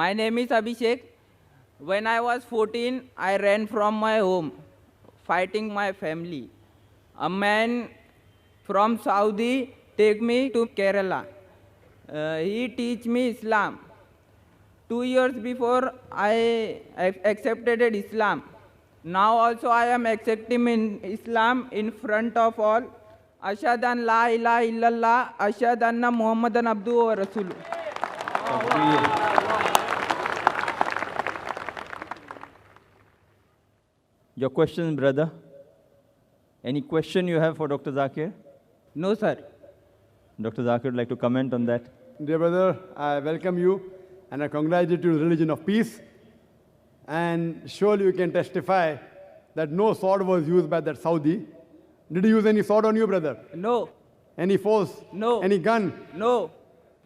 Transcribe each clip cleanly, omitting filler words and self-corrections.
My name is Abhishek. When I was 14, I ran from my home, fighting my family. A man from Saudi take me to Kerala. He teach me Islam. 2 years before, I accepted Islam. Now also I am accepting in Islam in front of all. Ashhadu an la ilaha illallah, ashhadu anna Muhammadan abduhu wa rasuluh. Your question, brother? Any question you have for Dr. Zakir? No, sir. Dr. Zakir would like to comment on that. Dear brother, I welcome you and I congratulate you to the religion of peace. And surely you can testify that no sword was used by that Saudi. Did he use any sword on you, brother? No. Any force? No. Any gun? No.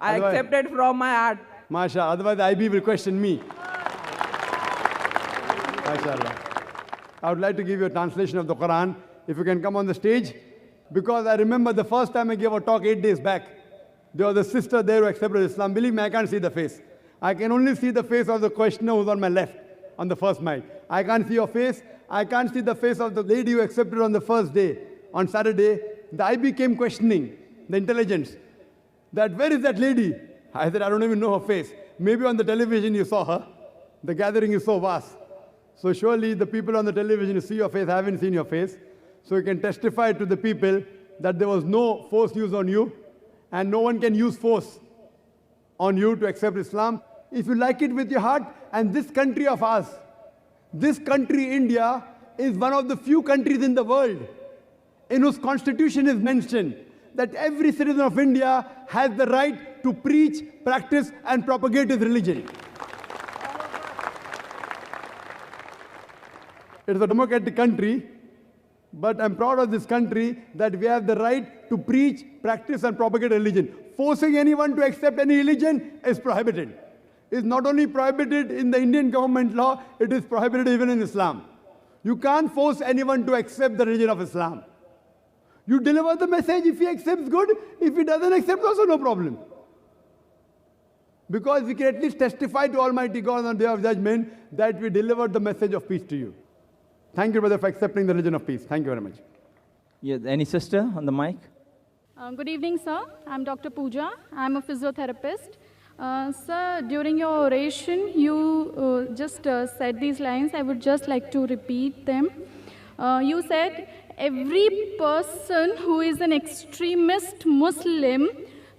I Otherwise- accepted from my heart. MashaAllah. Otherwise, the IB will question me. MashaAllah. I would like to give you a translation of the Quran. If you can come on the stage. Because I remember the first time I gave a talk 8 days back. There was a sister there who accepted Islam. Believe me, I can't see the face. I can only see the face of the questioner who's on my left, on the first mic. I can't see your face. I can't see the face of the lady who accepted on the first day. On Saturday, the IB came questioning the intelligence. That, where is that lady? I said, I don't even know her face. Maybe on the television you saw her. The gathering is so vast. So surely the people on the television who see your face haven't seen your face. So you can testify to the people that there was no force used on you and no one can use force on you to accept Islam. If you like it with your heart, and this country of ours, this country, India, is one of the few countries in the world in whose constitution is mentioned that every citizen of India has the right to preach, practice, and propagate his religion. It is a democratic country, but I'm proud of this country that we have the right to preach, practice, and propagate religion. Forcing anyone to accept any religion is prohibited. It's not only prohibited in the Indian government law, it is prohibited even in Islam. You can't force anyone to accept the religion of Islam. You deliver the message. If he accepts, good. If he doesn't accept, also no problem. Because we can at least testify to Almighty God on the day of judgment that we delivered the message of peace to you. Thank you, brother, for accepting the religion of peace. Thank you very much. Yeah, any sister on the mic? Good evening, sir. I'm Dr. Pooja. I'm a physiotherapist. Sir, during your oration, you just said these lines. I would just like to repeat them. You said, every person who is an extremist Muslim,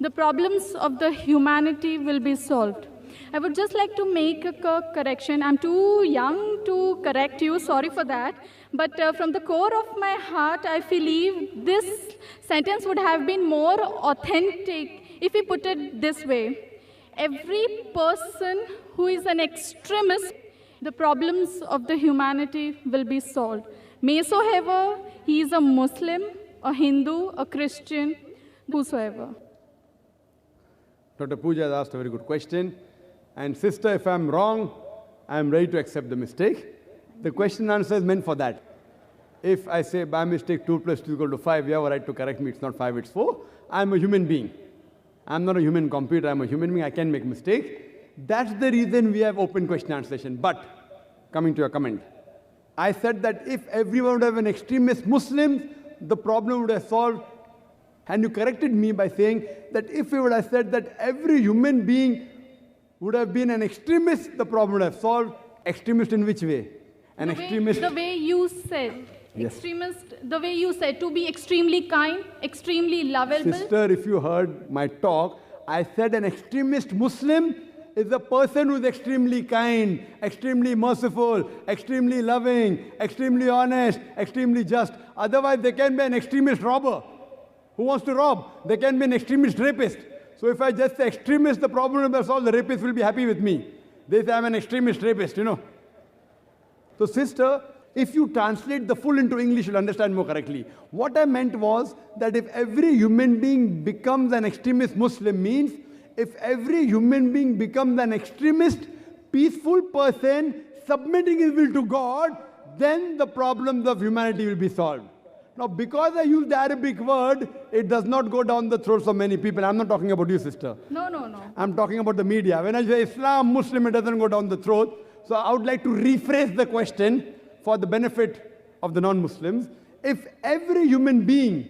the problems of the humanity will be solved. I would just like to make a correction. I'm too young to correct you, sorry for that. But from the core of my heart, I believe this sentence would have been more authentic if we put it this way. Every person who is an extremist, the problems of the humanity will be solved. Maysoever he is a Muslim, a Hindu, a Christian, whosoever. Dr. Pooja has asked a very good question. And sister, if I'm wrong, I'm ready to accept the mistake. The question and answer is meant for that. If I say by mistake 2 plus 2 is equal to 5, you have a right to correct me. It's not 5, it's 4. I'm a human being. I'm not a human computer. I'm a human being. I can make mistakes. That's the reason we have open question and answer session. But coming to your comment, I said that if everyone would have an extremist Muslim, the problem would have solved. And you corrected me by saying that if we would have said that every human being would have been an extremist, the problem would have solved. Extremist in which way? An extremist. The way you said, Yes. extremist, the way you said, to be extremely kind, extremely lovable. Sister, if you heard my talk, I said an extremist Muslim is a person who is extremely kind, extremely merciful, extremely loving, extremely honest, extremely just. Otherwise, there can be an extremist robber who wants to rob. There can be an extremist rapist. So if I just say extremist, the problem will be solved. The rapist will be happy with me. They say I'm an extremist rapist, you know. So sister, if you translate the full into English, you'll understand more correctly. What I meant was that if every human being becomes an extremist Muslim means if every human being becomes an extremist, peaceful person submitting his will to God, then the problems of humanity will be solved. Now, because I use the Arabic word, it does not go down the throats of many people. I'm not talking about you, sister. No, no, no. I'm talking about the media. When I say Islam, Muslim, it doesn't go down the throat. So I would like to rephrase the question for the benefit of the non-Muslims. If every human being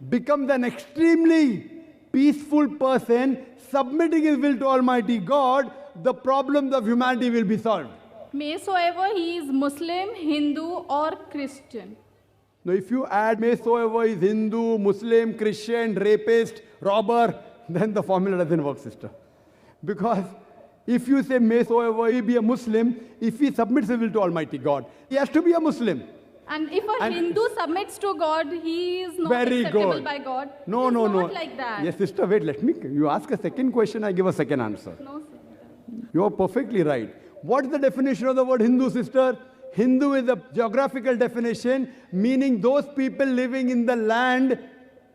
becomes an extremely peaceful person, submitting his will to Almighty God, the problems of humanity will be solved. Maysoever he is Muslim, Hindu, or Christian. Now, if you add maysoever is Hindu, Muslim, Christian, rapist, robber, then the formula doesn't work, sister. Because if you say maysoever he be a Muslim, if he submits his will to Almighty God, he has to be a Muslim. And if a Hindu submits to God, he is not Very acceptable good. by God. No, It's no, no. not like that. Yes, sister, wait, let me. You ask a second question, I give a second answer. No, sir. You are perfectly right. What is the definition of the word Hindu, sister? Hindu is a geographical definition, meaning those people living in the land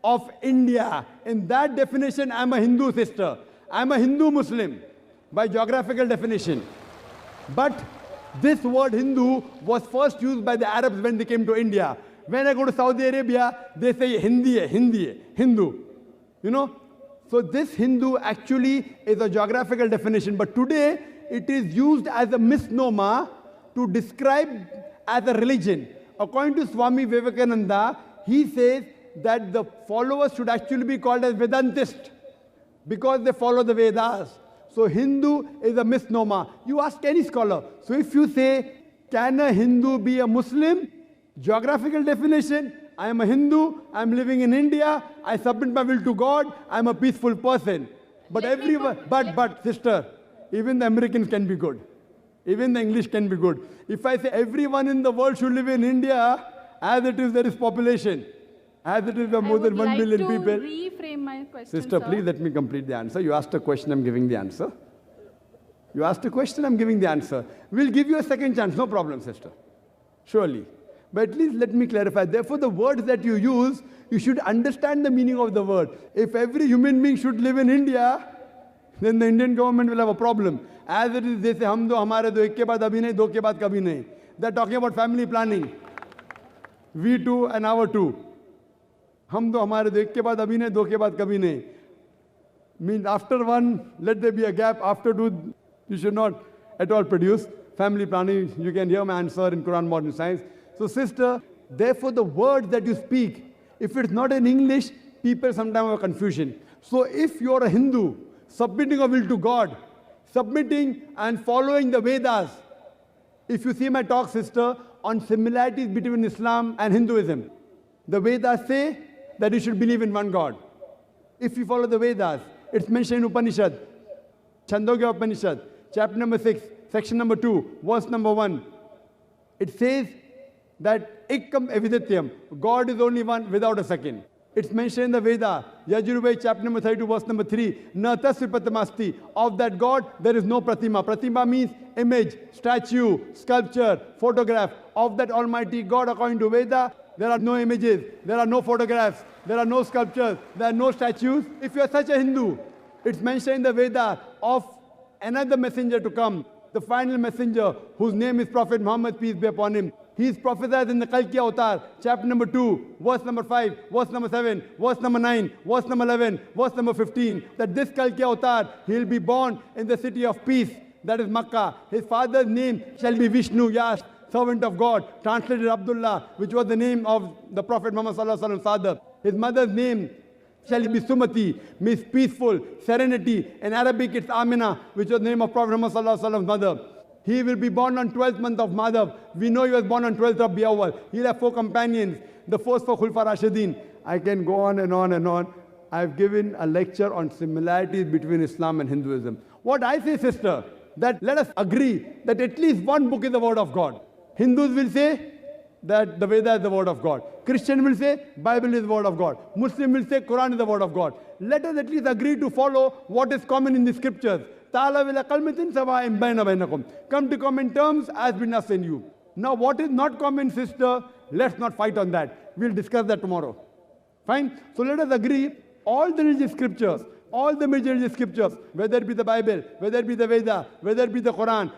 of India. In that definition, I'm a Hindu, sister. I'm a Hindu Muslim by geographical definition. But this word Hindu was first used by the Arabs when they came to India. When I go to Saudi Arabia, they say Hindi hai, Hindi hai, Hindu. You know? So this Hindu actually is a geographical definition. But today, it is used as a misnomer to describe as a religion. According to Swami Vivekananda, he says that the followers should actually be called as Vedantist because they follow the Vedas. So Hindu is a misnomer. You ask any scholar. So if you say, can a Hindu be a Muslim? Geographical definition, I am a Hindu, I am living in India, I submit my will to God, I am a peaceful person. But everyone, but sister, even the Americans can be good. Even the English can be good. If I say everyone in the world should live in India, as it is, there is population. As it is, there are more than 1 billion people. I would like to reframe my question, Sister, sir. please let me complete the answer. You asked a question, I'm giving the answer. You asked a question, I'm giving the answer. We'll give you a second chance, no problem, sister. Surely. But at least let me clarify. Therefore, the words that you use, you should understand the meaning of the word. If every human being should live in India, then the Indian government will have a problem. As it is, they say, hum do, hamare do, ek ke baad abhi nahi, do ke baad kabhi nahi. They're talking about family planning. We too and our too. Hum do, hamare do, ek ke baad abhi nahi, do ke baad kabhi nahi. Means after one, let there be a gap. After two, you should not at all produce. Family planning, you can hear my answer in Quran Modern Science. So sister, therefore the words that you speak, if it's not in English, people sometimes have confusion. So if you're a Hindu, submitting a will to God, submitting and following the Vedas, if you see my talk, sister, on similarities between Islam and Hinduism, the Vedas say that you should believe in one God. If you follow the Vedas, it's mentioned in Upanishad, Chandogya Upanishad, chapter number 6, section number 2, verse number 1. It says that Ikkam Evidityam, God is only one without a second. It's mentioned in the Veda, Yajurveda, chapter number 32, verse number 3. Na tasya pratamasti. Of that God, there is no pratima. Pratima means image, statue, sculpture, photograph. Of that Almighty God, according to Veda, there are no images, there are no photographs, there are no sculptures, there are no statues. If you are such a Hindu, it's mentioned in the Veda of another messenger to come, the final messenger, whose name is Prophet Muhammad, peace be upon him. He is prophesied in the Kalki Avatar, chapter number 2, verse number 5, verse number 7, verse number 9, verse number 11, verse number 15, that this Kalki Avatar, he will be born in the city of peace, that is Makkah. His father's name shall be Vishnu, Yash, servant of God, translated Abdullah, which was the name of the Prophet Muhammad Sallallahu Alaihi Wasallam's father. His mother's name shall be Sumati, means peaceful, serenity. In Arabic, it's Amina, which was the name of Prophet Muhammad Sallallahu Alaihi Wasallam's mother. He will be born on 12th month of Madhav. We know he was born on 12th of Biawal. He'll have 4 companions. The first 4 Khulfa Rashidin. I can go on and on and on. I've given a lecture on similarities between Islam and Hinduism. What I say, sister, that let us agree that at least one book is the word of God. Hindus will say that the Veda is the word of God. Christian will say Bible is the word of God. Muslim will say Quran is the word of God. Let us at least agree to follow what is common in the scriptures. Come to common terms as between us and you. Now what is not common, sister, let's not fight on that. We'll discuss that tomorrow. Fine? So let us agree, all the religious scriptures, all the major religious scriptures, whether it be the Bible, whether it be the Veda, whether it be the Quran,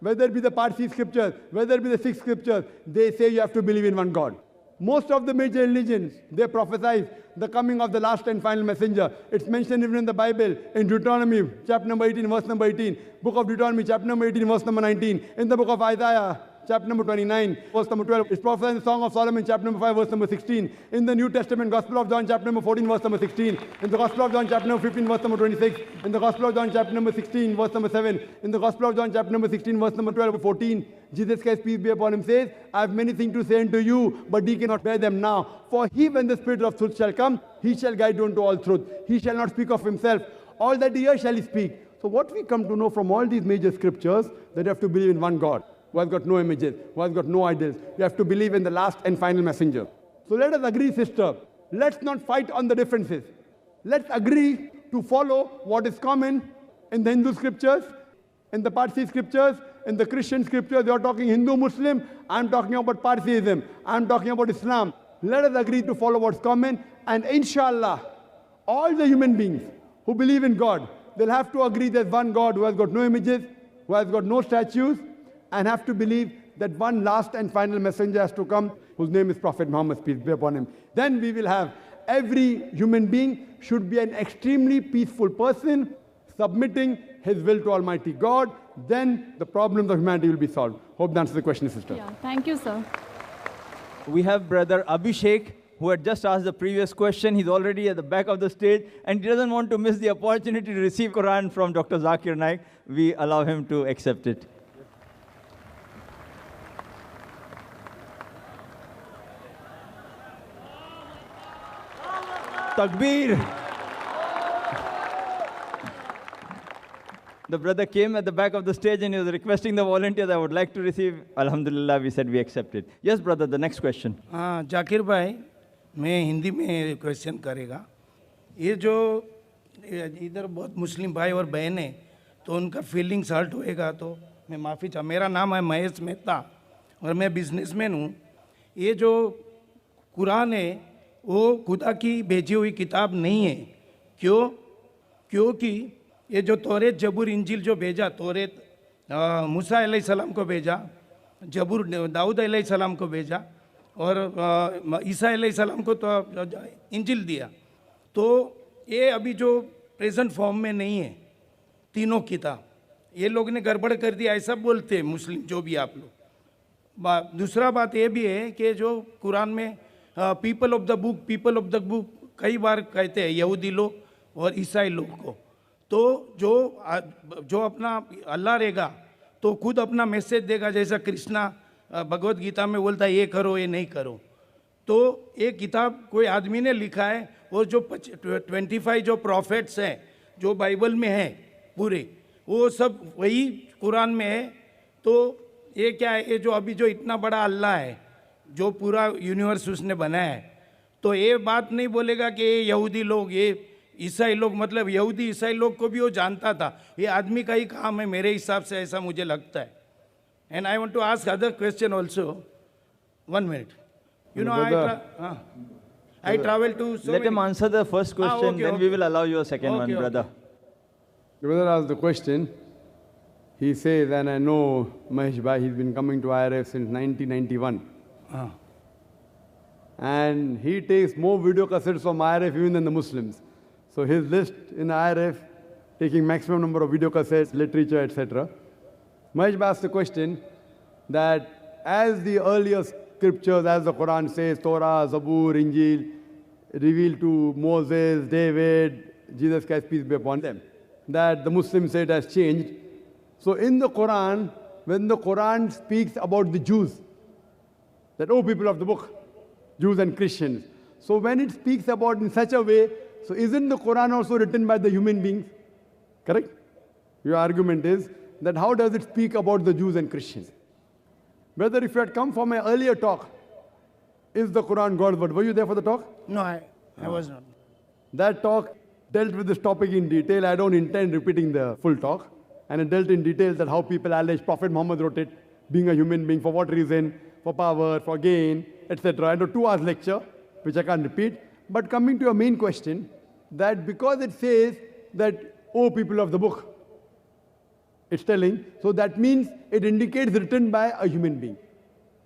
whether it be the Parsi scriptures, whether it be the Sikh scriptures, they say you have to believe in one God. Most of the major religions, they prophesy the coming of the last and final messenger. It's mentioned even in the Bible, in Deuteronomy, chapter number 18, verse number 18. Book of Deuteronomy, chapter number 18, verse number 19. In the book of Isaiah, chapter number 29, verse number 12. It's prophesied in the Song of Solomon, chapter number 5, verse number 16. In the New Testament, Gospel of John, chapter number 14, verse number 16. In the Gospel of John, chapter number 15, verse number 26. In the Gospel of John, chapter number 16, verse number 7. In the Gospel of John, chapter number 16, verse number 12, 14. Jesus Christ, peace be upon him, says, I have many things to say unto you, but ye cannot bear them now. For he, when the Spirit of truth shall come, he shall guide you into all truth. He shall not speak of himself. All that he hears shall he speak. So what we come to know from all these major scriptures, that you have to believe in one God, who has got no images, who has got no idols. You have to believe in the last and final messenger. So let us agree, sister. Let's not fight on the differences. Let's agree to follow what is common in the Hindu scriptures, in the Parsi scriptures, in the Christian scriptures. You're talking Hindu, Muslim. I'm talking about Parsiism. I'm talking about Islam. Let us agree to follow what's common. And inshallah, all the human beings who believe in God, they'll have to agree there's one God who has got no images, who has got no statues, and have to believe that one last and final messenger has to come, whose name is Prophet Muhammad, peace be upon him. Then we will have every human being should be an extremely peaceful person, submitting his will to Almighty God. Then the problems of humanity will be solved. Hope that answers the question, sister. Yeah, thank you, sir. We have brother Abhishek, who had just asked the previous question. He's already at the back of the stage, and he doesn't want to miss the opportunity to receive Quran from Dr. Zakir Naik. We allow him to accept it. Takbir! The brother came at the back of the stage and he was requesting the volunteers, I would like to receive. Alhamdulillah, we said we accepted. Yes, brother, the next question. हाँ जाकिर भाई मैं हिंदी में question करेगा ये जो इधर बहुत मुस्लिम भाई और बहन हैं तो उनका फीलिंग्स हर्ट होएगा तो मैं माफ़ी चाह मेरा नाम है महेश मेहता और मैं बिजनेसमैन हूँ ये जो कुरान है वो खुदा की भेजी हुई किताब नहीं है क्योंकि ये जो तौरेत जबूर इंजिल जो भेजा तौरेत मूसा अलैहिस्सलाम को भेजा जबूर दाऊद अलैहिस्सलाम को भेजा और ईसा अलैहिस्सलाम को तो इंजिल दिया तो ये अभी जो प्रेजेंट फॉर्म में नहीं है तीनों किताब ये लोग ने गड़बड़ कर दिया ऐसा बोलते हैं मुस्लिम जो भी आप लोग दूसरा बात ये भी है कि जो कुरान में पीपल ऑफ द बुक कई बार कहते हैं यहूदी लोग और ईसाई लोग को तो जो अपना अल्लाह रहेगा तो खुद अपना मैसेज देगा जैसा कृष्णा भगवत गीता में बोलता है ये करो ये नहीं करो तो ये किताब कोई आदमी ने लिखा है और जो 25 जो प्रॉफिट्स हैं जो बाइबल में हैं पूरे वो सब वही कुरान में है तो ये क्या है ये जो अभी जो इतना बड़ा अल्लाह है जो पूरा यूनिवर्स उसने बनाया है तो ये बात नहीं बोलेगा कि ये यहूदी लोग ये ईसाई लोग मतलब यहूदी ईसाई लोग को भी वो जानता था ये आदमी का ही काम है मेरे हिसाब से ऐसा मुझे लगता है and I want to ask other question also 1 minute you know I travel to Let him answer the first question, then we will allow you a second one, brother. The brother asked the question. He says, and I know Mahesh Bhai, he's been coming to IRF since 1991. And he takes more video cassettes from IRF even than the Muslims. So his list in IRF, taking maximum number of video cassettes, literature, etc. Mahesh Bhai asked the question that as the earlier scriptures, as the Quran says, Torah, Zabur, Injil, revealed to Moses, David, Jesus Christ, peace be upon them, that the Muslims say it has changed. So in the Quran, when the Quran speaks about the Jews, that, oh, people of the book, Jews and Christians. So when it speaks about in such a way, so isn't the Quran also written by the human beings? Correct? Your argument is that how does it speak about the Jews and Christians? Brother, if you had come for my earlier talk, is the Quran God's word? Were you there for the talk? No, I was not. That talk dealt with this topic in detail. I don't intend repeating the full talk. And it dealt in detail that how people allege Prophet Muhammad wrote it, being a human being, for what reason, for power, for gain, etc. I know 2 hours lecture, which I can't repeat. But coming to your main question, that because it says that, oh, people of the book, it's telling, so that means it indicates written by a human being.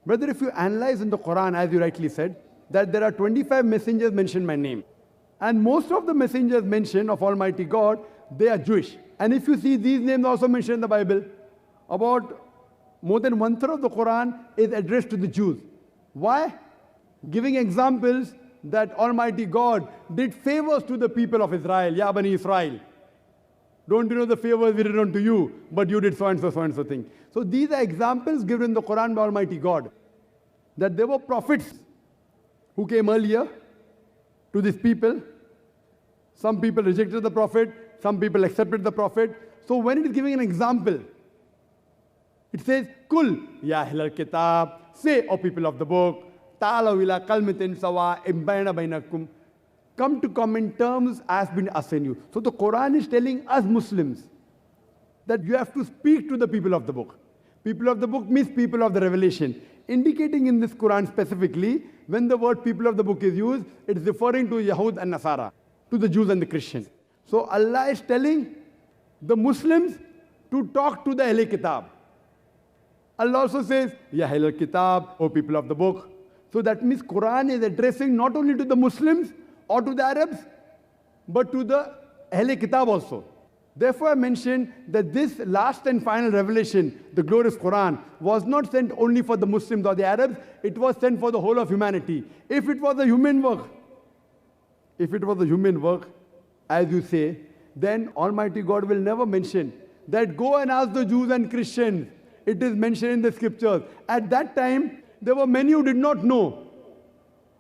Brother, if you analyze in the Quran, as you rightly said, that there are 25 messengers mentioned by name. And most of the messengers mentioned of Almighty God, they are Jewish. And if you see these names also mentioned in the Bible, about more than 1/3 of the Quran is addressed to the Jews. Why? Giving examples that Almighty God did favors to the people of Israel. Ya Bani Israel. Don't you know the favors we did unto you, but you did so and so thing. So these are examples given in the Quran by Almighty God. That there were prophets who came earlier to these people. Some people rejected the prophet, some people accepted the prophet. So when it is giving an example, it says, Kul, ya ahlal kitab, say, O people of the book, ta'alaw ila kalmatin sawa bayna bainakum. Come to common terms as been assigned you. So the Quran is telling us Muslims that you have to speak to the people of the book. People of the book means people of the revelation. Indicating in this Quran specifically, when the word people of the book is used, it is referring to Yahud and Nasara, to the Jews and the Christians. So Allah is telling the Muslims to talk to the Ahl Kitab. Allah also says, Ya Ahl Kitab, O people of the book. So that means Quran is addressing not only to the Muslims or to the Arabs, but to the Ahl Kitab also. Therefore I mentioned that this last and final revelation, the glorious Quran, was not sent only for the Muslims or the Arabs, it was sent for the whole of humanity. If it was a human work, as you say, then Almighty God will never mention that go and ask the Jews and Christians. It is mentioned in the scriptures. At that time, there were many who did not know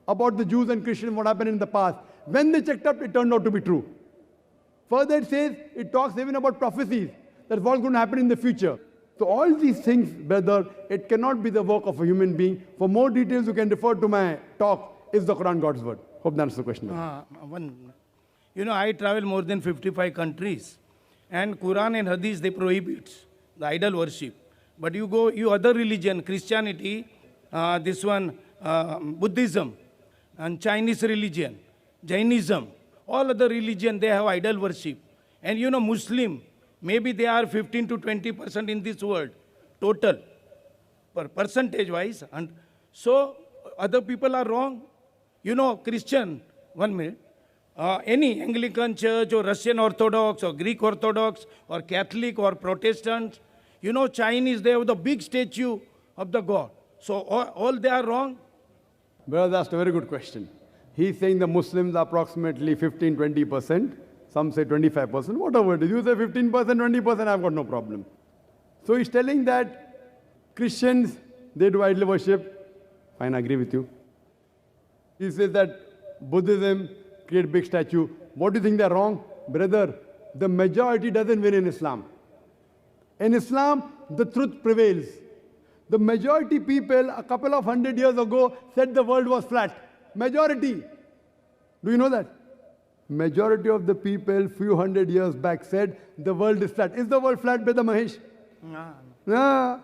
about the Jews and Christians, what happened in the past. When they checked up, it turned out to be true. Further it says, it talks even about prophecies, that's what's going to happen in the future. So all these things, brother, it cannot be the work of a human being. For more details, you can refer to my talk, Is the Quran God's Word? Hope that answers the question. I travel more than 55 countries, and Quran and Hadith, they prohibit the idol worship. But you other religion, Christianity, Buddhism, and Chinese religion, Jainism, all other religion, they have idol worship. And Muslim, maybe they are 15 to 20% in this world, total, percentage-wise. And so, other people are wrong. Christian, 1 minute, any Anglican church or Russian Orthodox or Greek Orthodox or Catholic or Protestant, Chinese, they have the big statue of the God. So, all they are wrong? Brother asked a very good question. He's saying the Muslims are approximately 15-20%. Some say 25%. Whatever it is. You say 15%, 20%, I've got no problem. So he's telling that Christians, they do idol worship. Fine, I agree with you. He says that Buddhism create big statue. What do you think they're wrong? Brother, the majority doesn't win in Islam. In Islam, the truth prevails. The majority people a couple of 100 years ago said the world was flat. Majority. Do you know that? Majority of the people few 100 years back said the world is flat. Is the world flat, Brother Mahesh? No.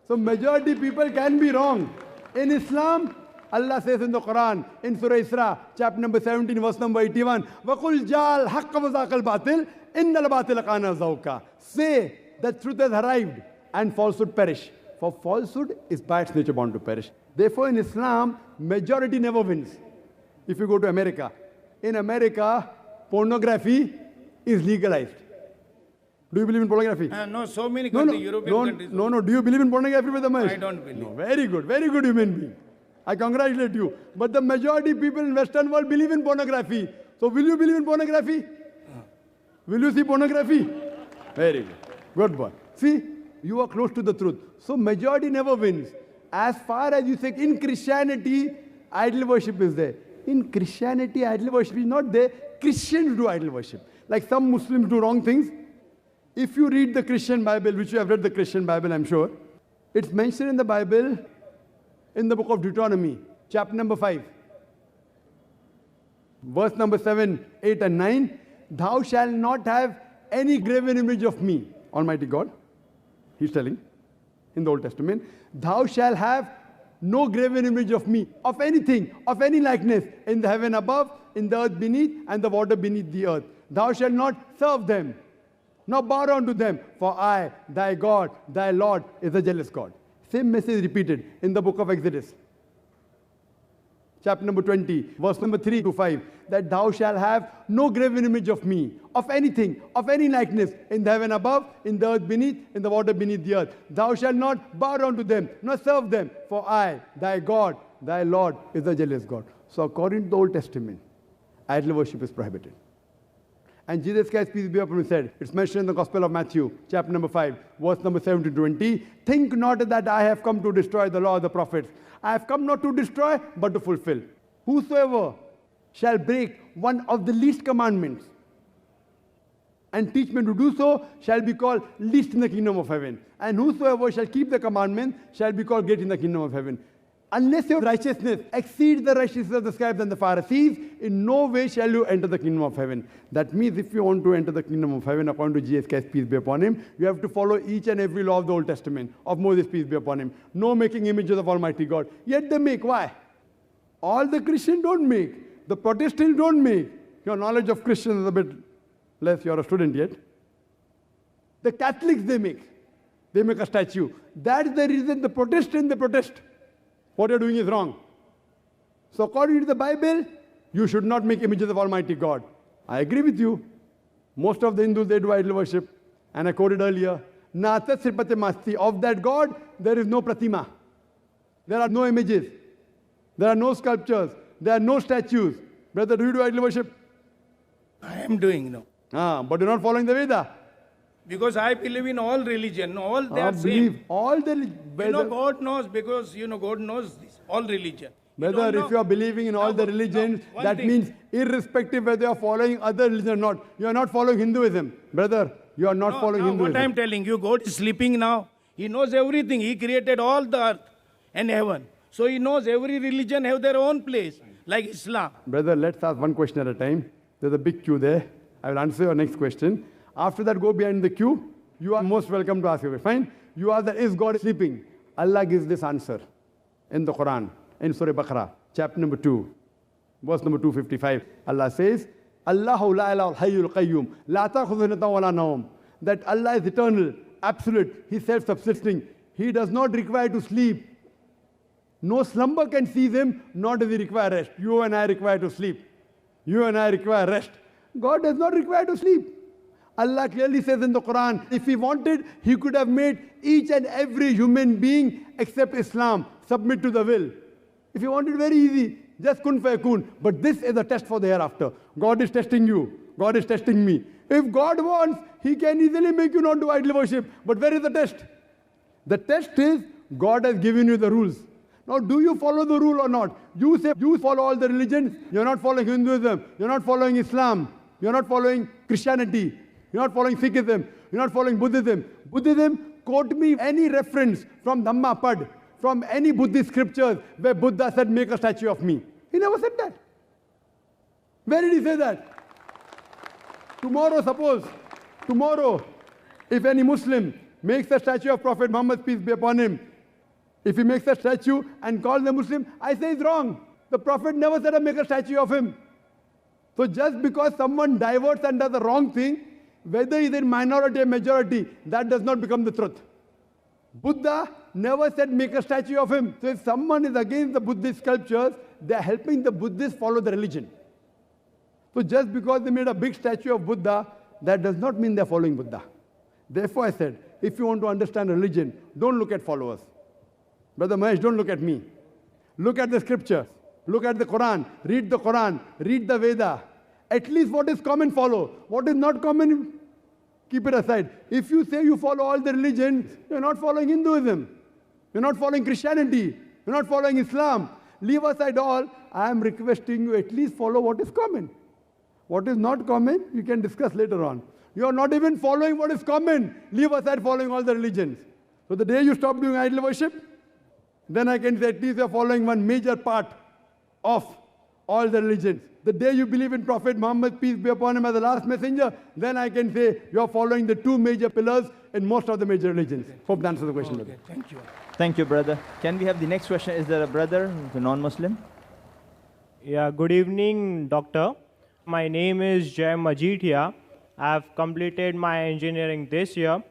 So majority people can be wrong. In Islam, Allah says in the Quran, in Surah Isra, chapter number 17, verse number 81, وَقُلْ جَالْ حَقَّ وَزَاقَ الْبَاطِلِ إِنَّ الْبَاطِلَ كَانَ زَوْقًا. Say that truth has arrived and falsehood perish. For falsehood is by its nature bound to perish. Therefore, in Islam, majority never wins. If you go to America, in America, pornography is legalized. Do you believe in pornography? No, so many countries, European countries. No. Do you believe in pornography, Brother Mahesh? I don't believe. No, very good human being. I congratulate you. But the majority people in Western world believe in pornography. So will you believe in pornography? Will you see pornography? Very good. Good boy. See, you are close to the truth. So majority never wins. As far as you say, in Christianity, idol worship is there. In Christianity, idol worship is not there. Christians do idol worship. Like some Muslims do wrong things. If you read the Christian Bible, which you have read the Christian Bible, I'm sure, it's mentioned in the Bible, in the book of Deuteronomy, chapter number 5, verse number 7, 8 and 9, thou shalt not have any graven image of me, Almighty God. He's telling in the Old Testament, thou shalt have no graven image of me, of anything, of any likeness, in the heaven above, in the earth beneath, and the water beneath the earth. Thou shalt not serve them, nor bow down to them, for I, thy God, thy Lord, is a jealous God. Same message repeated in the book of Exodus. Chapter number 20, verse number 3 to 5, that thou shalt have no graven image of me, of anything, of any likeness, in the heaven above, in the earth beneath, in the water beneath the earth. Thou shalt not bow down to them, nor serve them, for I, thy God, thy Lord, is a jealous God. So according to the Old Testament, idol worship is prohibited. And Jesus Christ, peace be upon him, said, it's mentioned in the Gospel of Matthew, chapter number 5, verse number 7 to 20, think not that I have come to destroy the law of the prophets. I have come not to destroy, but to fulfill. Whosoever shall break one of the least commandments and teach men to do so shall be called least in the kingdom of heaven. And whosoever shall keep the commandment shall be called great in the kingdom of heaven. Unless your righteousness exceeds the righteousness of the scribes and the Pharisees, in no way shall you enter the kingdom of heaven. That means if you want to enter the kingdom of heaven, according to Jesus Christ, peace be upon him, you have to follow each and every law of the Old Testament, of Moses, peace be upon him. No making images of Almighty God. Yet they make. Why? All the Christians don't make. The Protestants don't make. Your knowledge of Christians is a bit less. You're a student yet. The Catholics, they make. They make a statue. That's the reason the Protestants, they protest. What you're doing is wrong. So according to the Bible, you should not make images of Almighty God. I agree with you. Most of the Hindus, they do idol worship. And I quoted earlier, Nata Sripate Masti. Of that God, there is no pratima. There are no images. There are no sculptures. There are no statues. Brother, do you do idol worship? I am doing now. But you're not following the Veda. Because I believe in all religion. All they are Believe same. all the... God knows, because God knows this. All religion. Brother, if you are believing in all the religions, that means irrespective whether you are following other religion or not, you are not following Hinduism. Brother, you are not following Hinduism. What I am telling you, God is sleeping now. He knows everything. He created all the earth and heaven. So He knows every religion have their own place, like Islam. Brother, let's ask one question at a time. There's a big queue there. I will answer your next question. After that, go behind the queue. You are most welcome to ask your question. Fine? You ask that, is God sleeping? Allah gives this answer in the Quran, in Surah Baqarah, chapter number 2, verse number 255. Allah says, Allahu la ilaha hayyul qayyum, la ta'khudhuhu sinatun wa la nawm. That Allah is eternal, absolute, He is self-subsisting. He does not require to sleep. No slumber can seize Him, nor does He require rest. You and I require to sleep. You and I require rest. God does not require to sleep. Allah clearly says in the Quran, if He wanted, He could have made each and every human being except Islam submit to the will. If He wanted, very easy, just kun fayakun. But this is a test for the hereafter. God is testing you. God is testing me. If God wants, He can easily make you not do idol worship. But where is the test? The test is, God has given you the rules. Now, do you follow the rule or not? You say you follow all the religions. You're not following Hinduism. You're not following Islam. You're not following Christianity. You're not following Sikhism. You're not following Buddhism. Buddhism, quote me any reference from Dhammapad, from any Buddhist scriptures where Buddha said, make a statue of me. He never said that. Where did he say that? Tomorrow, if any Muslim makes a statue of Prophet Muhammad, peace be upon him, if he makes a statue and calls the Muslim, I say it's wrong. The Prophet never said to make a statue of him. So just because someone diverts and does the wrong thing, whether he's in minority or majority, that does not become the truth. Buddha never said make a statue of him. So if someone is against the Buddhist sculptures, they're helping the Buddhists follow the religion. So just because they made a big statue of Buddha, that does not mean they're following Buddha. Therefore I said, if you want to understand religion, don't look at followers. Brother Mahesh, don't look at me. Look at the scriptures. Look at the Quran. Read the Veda. At least what is common, follow. What is not common, keep it aside. If you say you follow all the religions, you're not following Hinduism. You're not following Christianity. You're not following Islam. Leave aside all. I am requesting you at least follow what is common. What is not common, you can discuss later on. You are not even following what is common. Leave aside following all the religions. So the day you stop doing idol worship, then I can say at least you are following one major part of all the religions. The day you believe in Prophet Muhammad, peace be upon him, as the last messenger, then I can say you are following the two major pillars in most of the major religions. Hope that answers the question. Okay, thank you. Thank you, brother. Can we have the next question? Is there a brother who's a non-Muslim? Yeah, good evening, doctor. My name is Jay Majid here. I have completed my engineering this year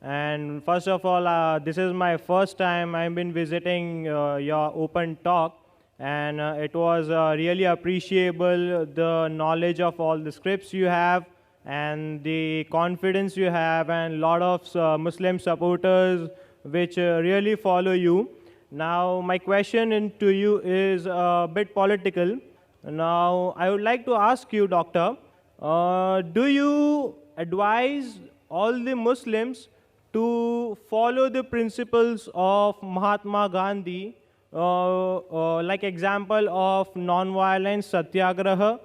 And first of all, this is my first time I've been visiting your open talk, and it was really appreciable the knowledge of all the scripts you have and the confidence you have, and a lot of Muslim supporters which really follow you. Now, my question to you is a bit political. Now, I would like to ask you, Doctor, do you advise all the Muslims to follow the principles of Mahatma Gandhi, like example of non-violence satyagraha,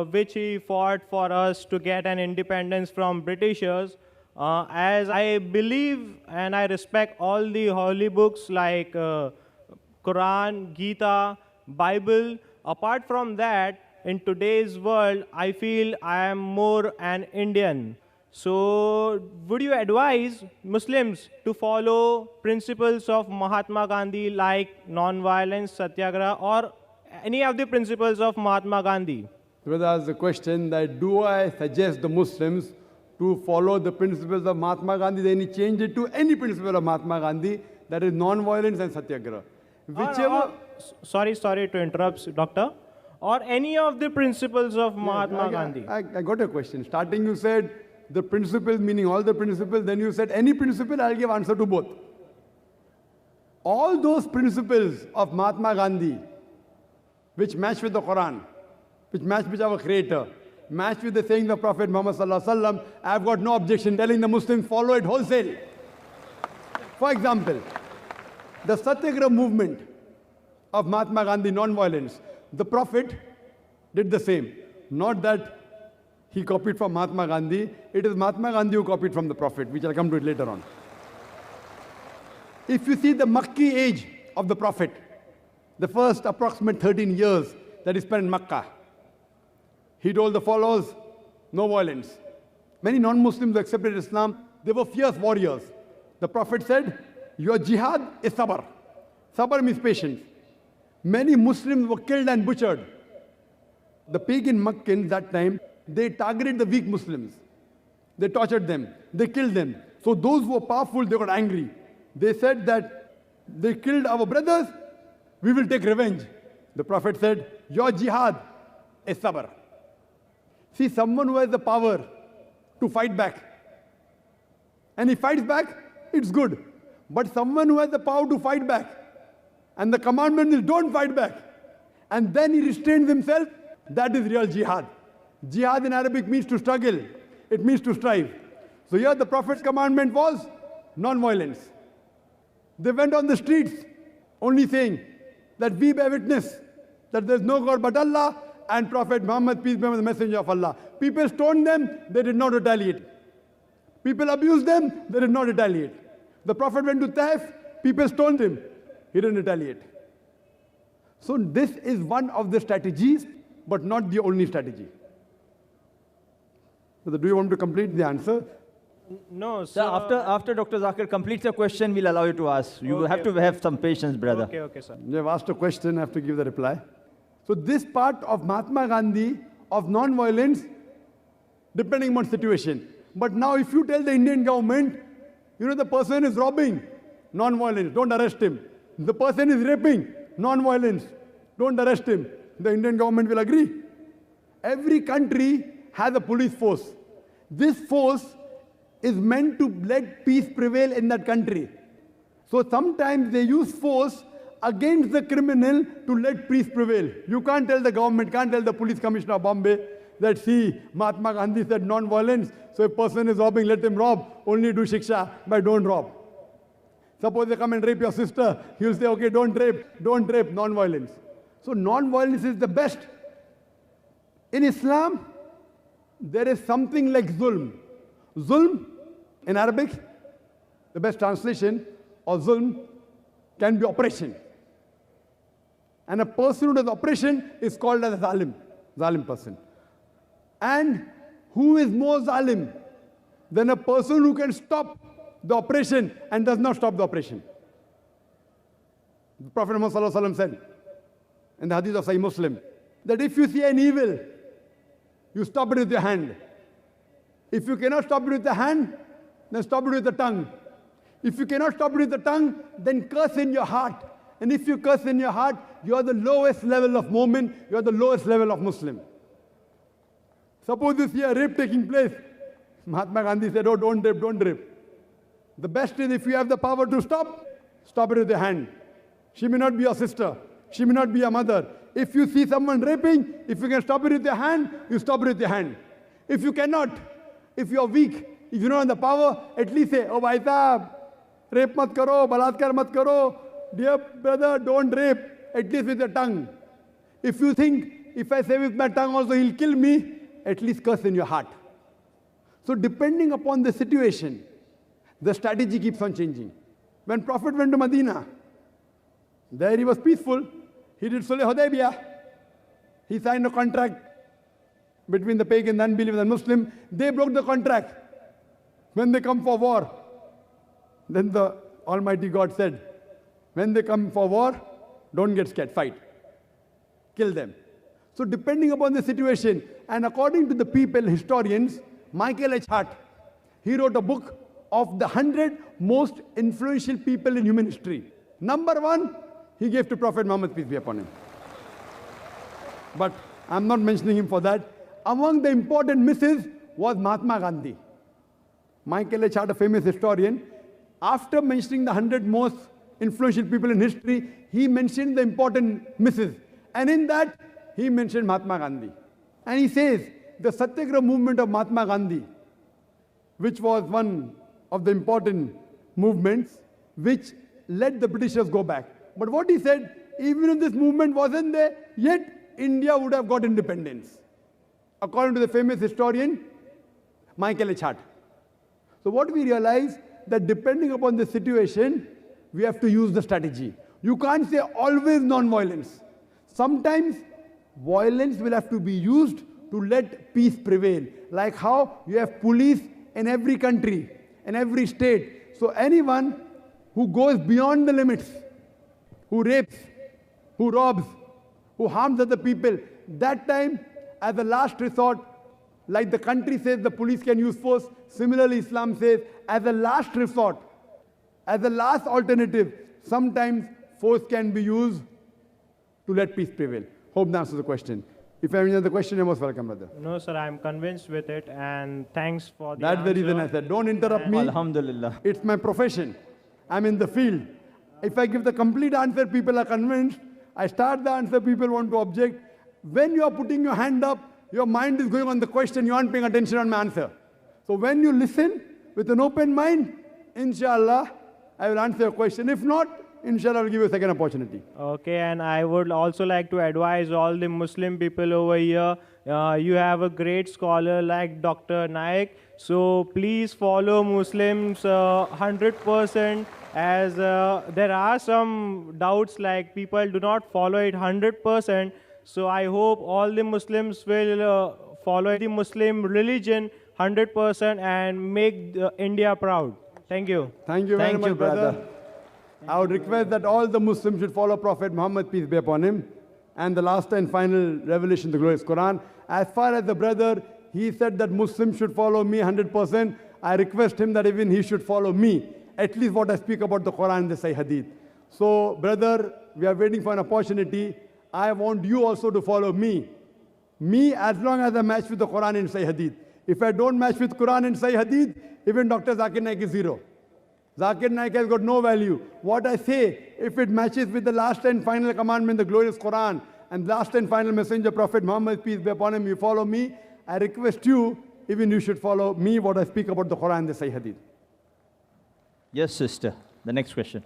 which he fought for us to get an independence from Britishers? As I believe and I respect all the holy books like Quran, Gita, Bible. Apart from that, in today's world, I feel I am more an Indian. So, would you advise Muslims to follow principles of Mahatma Gandhi like non-violence, satyagraha, or any of the principles of Mahatma Gandhi? Brother asked the question that do I suggest the Muslims to follow the principles of Mahatma Gandhi, then he changed it to any principle of Mahatma Gandhi, that is non-violence and satyagraha. Whichever... Sorry to interrupt, Doctor. Or any of the principles of Mahatma Gandhi. I got a question. Starting you said the principles, meaning all the principles, then you said any principle, I'll give answer to both. All those principles of Mahatma Gandhi, which match with the Quran, which match with our Creator, match with the saying of Prophet Muhammad Sallallahu Alaihi Wasallam, I've got no objection telling the Muslims follow it wholesale. For example, the Satyagraha movement of Mahatma Gandhi, non-violence, the Prophet did the same. Not that he copied from Mahatma Gandhi, it is Mahatma Gandhi who copied from the Prophet, which I'll come to it later on. If you see the Makki age of the Prophet, the first approximate 13 years that he spent in Makkah, he told the followers, no violence. Many non-Muslims who accepted Islam, they were fierce warriors. The Prophet said, your jihad is sabr. Sabr means patience. Many Muslims were killed and butchered. The pagan Meccans that time, they targeted the weak Muslims. They tortured them. They killed them. So those who were powerful, they got angry. They said that they killed our brothers, we will take revenge. The Prophet said, your jihad is sabr. See, someone who has the power to fight back, and he fights back, it's good. But someone who has the power to fight back, and the commandment is don't fight back, and then he restrains himself, that is real jihad. Jihad in Arabic means to struggle. It means to strive. So here the Prophet's commandment was non-violence. They went on the streets only saying that we bear witness that there is no God but Allah and Prophet Muhammad, peace be upon him, the messenger of Allah. People stoned them, they did not retaliate. People abused them, they did not retaliate. The Prophet went to Taif, people stoned him, he didn't retaliate. So this is one of the strategies, but not the only strategy. So do you want to complete the answer? No, sir. After Dr. Zakir completes the question, we'll allow you to ask. You have to have some patience, brother. Okay, sir. You have asked a question, I have to give the reply. So this part of Mahatma Gandhi, of non-violence, depending on situation. But now if you tell the Indian government, the person is robbing, non-violence, don't arrest him. The person is raping, non-violence, don't arrest him. The Indian government will agree. Every country has a police force. This force is meant to let peace prevail in that country. So sometimes they use force against the criminal to let peace prevail. You can't tell the government, can't tell the police commissioner of Bombay that, see, Mahatma Gandhi said non-violence, so if a person is robbing, let him rob, only do shiksha, but don't rob. Suppose they come and rape your sister, he'll say, okay, don't rape, non-violence. So non-violence is the best. In Islam, there is something like zulm. Zulm, in Arabic, the best translation of zulm can be oppression. And a person who does oppression is called as a zalim person. And who is more zalim than a person who can stop the oppression and does not stop the oppression? The Prophet Muhammad said in the hadith of Sahih Muslim that if you see an evil, you stop it with your hand. If you cannot stop it with the hand, then stop it with the tongue. If you cannot stop it with the tongue, then curse in your heart. And if you curse in your heart, you are the lowest level of mu'min, you are the lowest level of Muslim. Suppose you see a rape taking place. Mahatma Gandhi said, oh, don't rape, don't rape. The best is if you have the power to stop, stop it with your hand. She may not be your sister. She may not be your mother. If you see someone raping, if you can stop it with your hand, you stop it with your hand. If you cannot, if you are weak, if you don't have the power, at least say, oh, bhai sahab, rape mat karo, balatkar mat karo. Dear brother, don't rape, at least with your tongue. If you think, if I say with my tongue also he'll kill me, at least curse in your heart. So depending upon the situation, the strategy keeps on changing. When Prophet went to Medina, there he was peaceful. He did Sulh Hudaybiyah. He signed a contract between the pagan, the unbeliever, and Muslim. They broke the contract. When they come for war, then the Almighty God said, when they come for war, don't get scared, fight. Kill them. So depending upon the situation, and according to the people, historians, Michael H. Hart, he wrote a book of the 100 most influential people in human history. Number 1, he gave to Prophet Muhammad, peace be upon him. But I'm not mentioning him for that. Among the important misses was Mahatma Gandhi. Michael H. Hart, a famous historian, after mentioning the 100 most influential people in history, he mentioned the important misses. And in that, he mentioned Mahatma Gandhi. And he says, the Satyagraha movement of Mahatma Gandhi, which was one of the important movements, which let the Britishers go back. But what he said, even if this movement wasn't there, yet India would have got independence. According to the famous historian, Michael H. Hart. So what we realize, that depending upon the situation, we have to use the strategy. You can't say always non-violence. Sometimes violence will have to be used to let peace prevail. Like how you have police in every country, in every state. So anyone who goes beyond the limits, who rapes, who robs, who harms other people, that time, as a last resort, like the country says the police can use force, similarly Islam says, as a last resort, as a last alternative, sometimes force can be used to let peace prevail. Hope that answers the question. If you have any other question, you're most welcome, brother. No, sir, I'm convinced with it, and thanks for the That's answer. the reason I said, don't interrupt me. Alhamdulillah. It's my profession. I'm in the field. If I give the complete answer, people are convinced. I start the answer, people want to object. When you are putting your hand up, your mind is going on the question, you aren't paying attention on my answer. So when you listen with an open mind, inshallah, I will answer your question. If not, inshallah, I will give you a second opportunity. Okay, and I would also like to advise all the Muslim people over here. You have a great scholar like Dr. Naik, so please follow Muslims 100%, as there are some doubts like people do not follow it 100%. So I hope all the Muslims will follow the Muslim religion 100% and make India proud. Thank you. Thank you very much, brother. I would request that all the Muslims should follow Prophet Muhammad, peace be upon him, and the last and final revelation, the glorious Quran. As far as the brother, he said that Muslims should follow me 100%. I request him that even he should follow me, at least what I speak about the Quran and the Sahih Hadith. So, brother, we are waiting for an opportunity. I want you also to follow me. Me, as long as I match with the Quran and Sahih Hadith. If I don't match with Quran and Sahih Hadith, even Dr. Zakir Naik is zero. Zakir Naik has got no value. What I say, if it matches with the last and final commandment, the glorious Quran, and last and final messenger, Prophet Muhammad, peace be upon him, you follow me. I request you, even you should follow me, what I speak about the Quran and the Sahih Hadith. Yes, sister. The next question.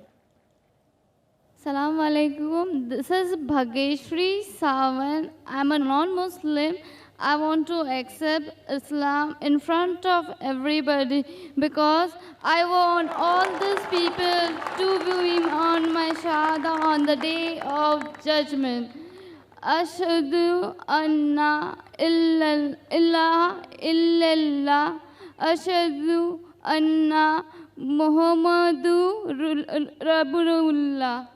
Assalamu alaikum. This is Bhageshri Sawan. I'm a non-Muslim. I want to accept Islam in front of everybody because I want all these people to view him on my shahada on the day of judgment. Ashhadu anna ilaha illallah. Ashhadu anna Muhammadu Rasulullah.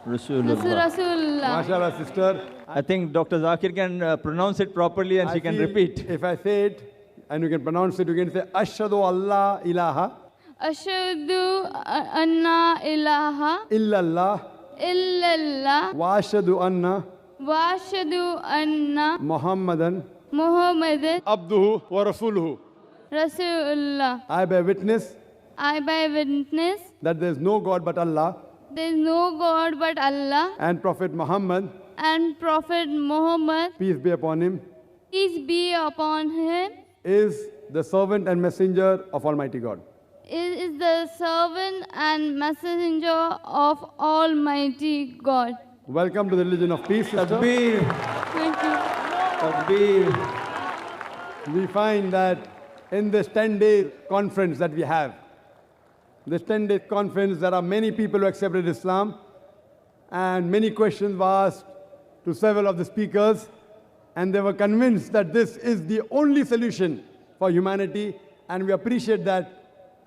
Rasulullah. MashaAllah, sister. I think Dr. Zakir can pronounce it properly and she can feel repeat. If I say it, and you can pronounce it. You can say Ashhadu Allah ilaha Ashhadu anna ilaha illallah illallah wa ashhadu anna wa ashhadu anna Muhammadan Muhammadan abduhu wa rasuluhu. Rasulullah. I bear witness I bear witness that there is no God but Allah, there is no God but Allah, and Prophet Muhammad, and Prophet Muhammad, peace be upon him, peace be upon him, is the servant and messenger of Almighty God. is the servant and messenger of Almighty God. Welcome to the religion of peace, sister. Takbir. Thank you. Takbir. We find that in this 10-day conference that we have, this 10-day conference, there are many people who accepted Islam, and many questions were asked to several of the speakers, and they were convinced that this is the only solution for humanity, and we appreciate that,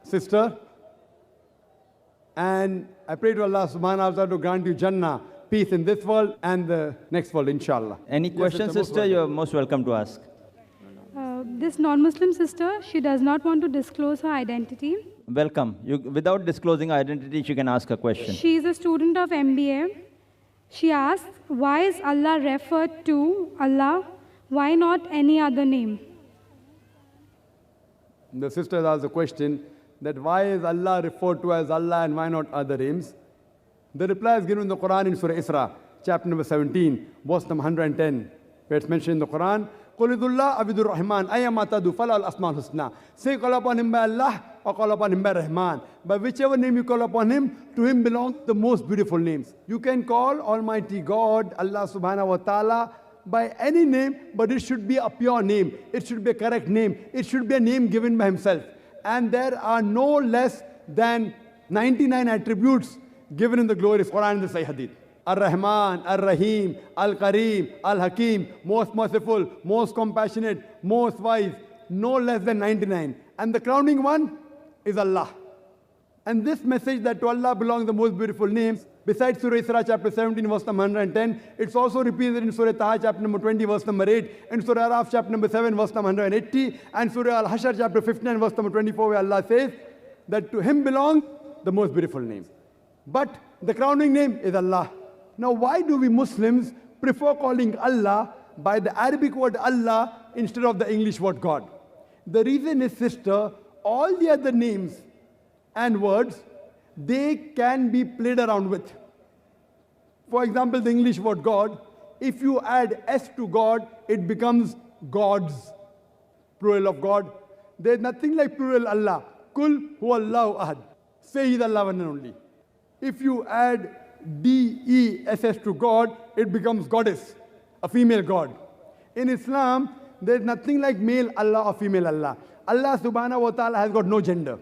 sister. And I pray to Allah subhanahu wa ta'ala to grant you Jannah, peace in this world and the next world, inshallah. Any questions, most sister? You're most welcome to ask. This non-Muslim sister, she does not want to disclose her identity. Welcome. Without disclosing her identity, she can ask a question. She is a student of MBA. She asks, why is Allah referred to Allah? Why not any other name? The sister asked the question that why is Allah referred to as Allah and why not other names? The reply is given in the Quran in Surah Isra, chapter number 17, verse number 110, where it's mentioned in the Quran, قُلِ ذُلَّهِ عَبِدُ الرَّحْمَنِ أَيَّمَا تَدُوا فَلَا الْأَسْمَاءُ الْحُسْنَى. Say, call upon him by Allah or call upon him by Rahman. By whichever name you call upon him, to him belong the most beautiful names. You can call Almighty God, Allah subhanahu wa ta'ala, by any name, but it should be a pure name. It should be a correct name. It should be a name given by himself. And there are no less than 99 attributes given in the glorious Quran and the Sahih Hadith. Ar-Rahman, Ar-Rahim, Al-Kareem, Al-Hakim, most merciful, most compassionate, most wise, no less than 99. And the crowning one is Allah. And this message that to Allah belongs the most beautiful names, besides Surah Isra chapter 17 verse number 110, it's also repeated in Surah Taha chapter number 20 verse number 8, and Surah Araf chapter number 7 verse number 180, and Surah Al-Hashr chapter 59 verse number 24, where Allah says that to him belong the most beautiful names. But the crowning name is Allah. Now why do we Muslims prefer calling Allah by the Arabic word Allah instead of the English word God? The reason is, sister, all the other names and words, they can be played around with. For example, the English word God, if you add S to God, it becomes gods, plural of God. There's nothing like plural Allah. Kul huwallahu ahad. Say He's Allah one and only. If you add D-E-S-S to God, it becomes goddess, a female God. In Islam, there's nothing like male Allah or female Allah. Allah subhanahu wa ta'ala has got no gender.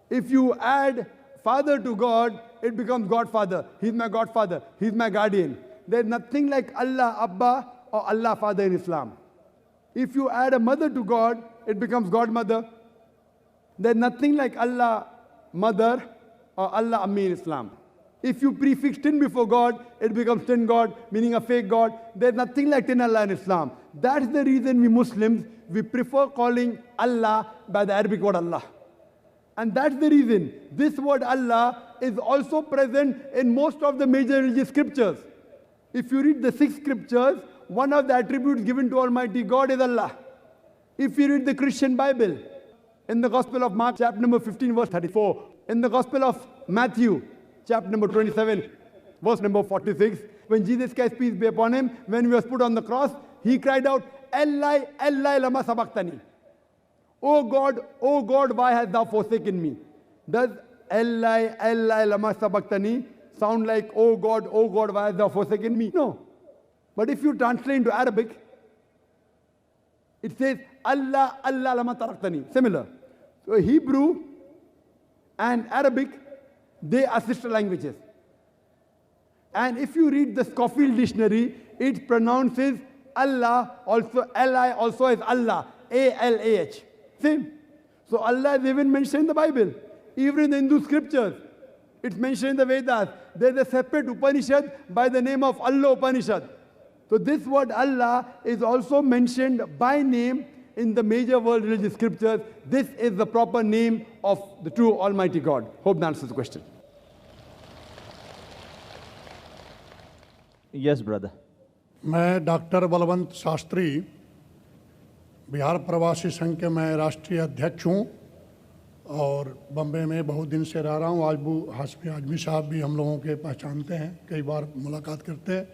If you add father to God, it becomes Godfather. He's my Godfather. He's my guardian. There's nothing like Allah Abba or Allah Father in Islam. If you add a mother to God, it becomes Godmother. There's nothing like Allah Mother or Allah Ammi in Islam. If you prefix tin before God, it becomes tin God, meaning a fake God. There's nothing like tin Allah in Islam. That's the reason we Muslims, we prefer calling Allah by the Arabic word Allah. And that's the reason this word Allah is also present in most of the major religious scriptures. If you read the 6 scriptures, one of the attributes given to Almighty God is Allah. If you read the Christian Bible, in the Gospel of Mark, chapter number 15, verse 34, in the Gospel of Matthew, chapter number 27, verse number 46, when Jesus Christ, peace be upon him, when he was put on the cross, he cried out, Eli, Eli, lama sabachthani. Oh God, why hast thou forsaken me? Does Eli, Eli, lama sabachthani sound like, oh God, why hast thou forsaken me? No. But if you translate into Arabic, it says, Allah, Allah, lama taraktani. Similar. So Hebrew and Arabic, they are sister languages. And if you read the Scofield dictionary, it pronounces Allah also, Eli also as Allah, A-L-A-H. Same. So Allah is even mentioned in the Bible. Even in the Hindu scriptures, it's mentioned in the Vedas. There's a separate Upanishad by the name of Allah Upanishad. So this word Allah is also mentioned by name in the major world religious scriptures, this is the proper name of the true Almighty God. Hope that answers the question. Yes, brother. मैं doctor Balwant Shastri Bihar प्रवासी संघ के मैं राष्ट्रीय अध्यक्ष हूँ और बम्बे में बहुत दिन से रह रहा हूँ। हाशमी आजमी साहब भी हम लोगों के पहचानते हैं, कई बार मुलाकात करते हैं।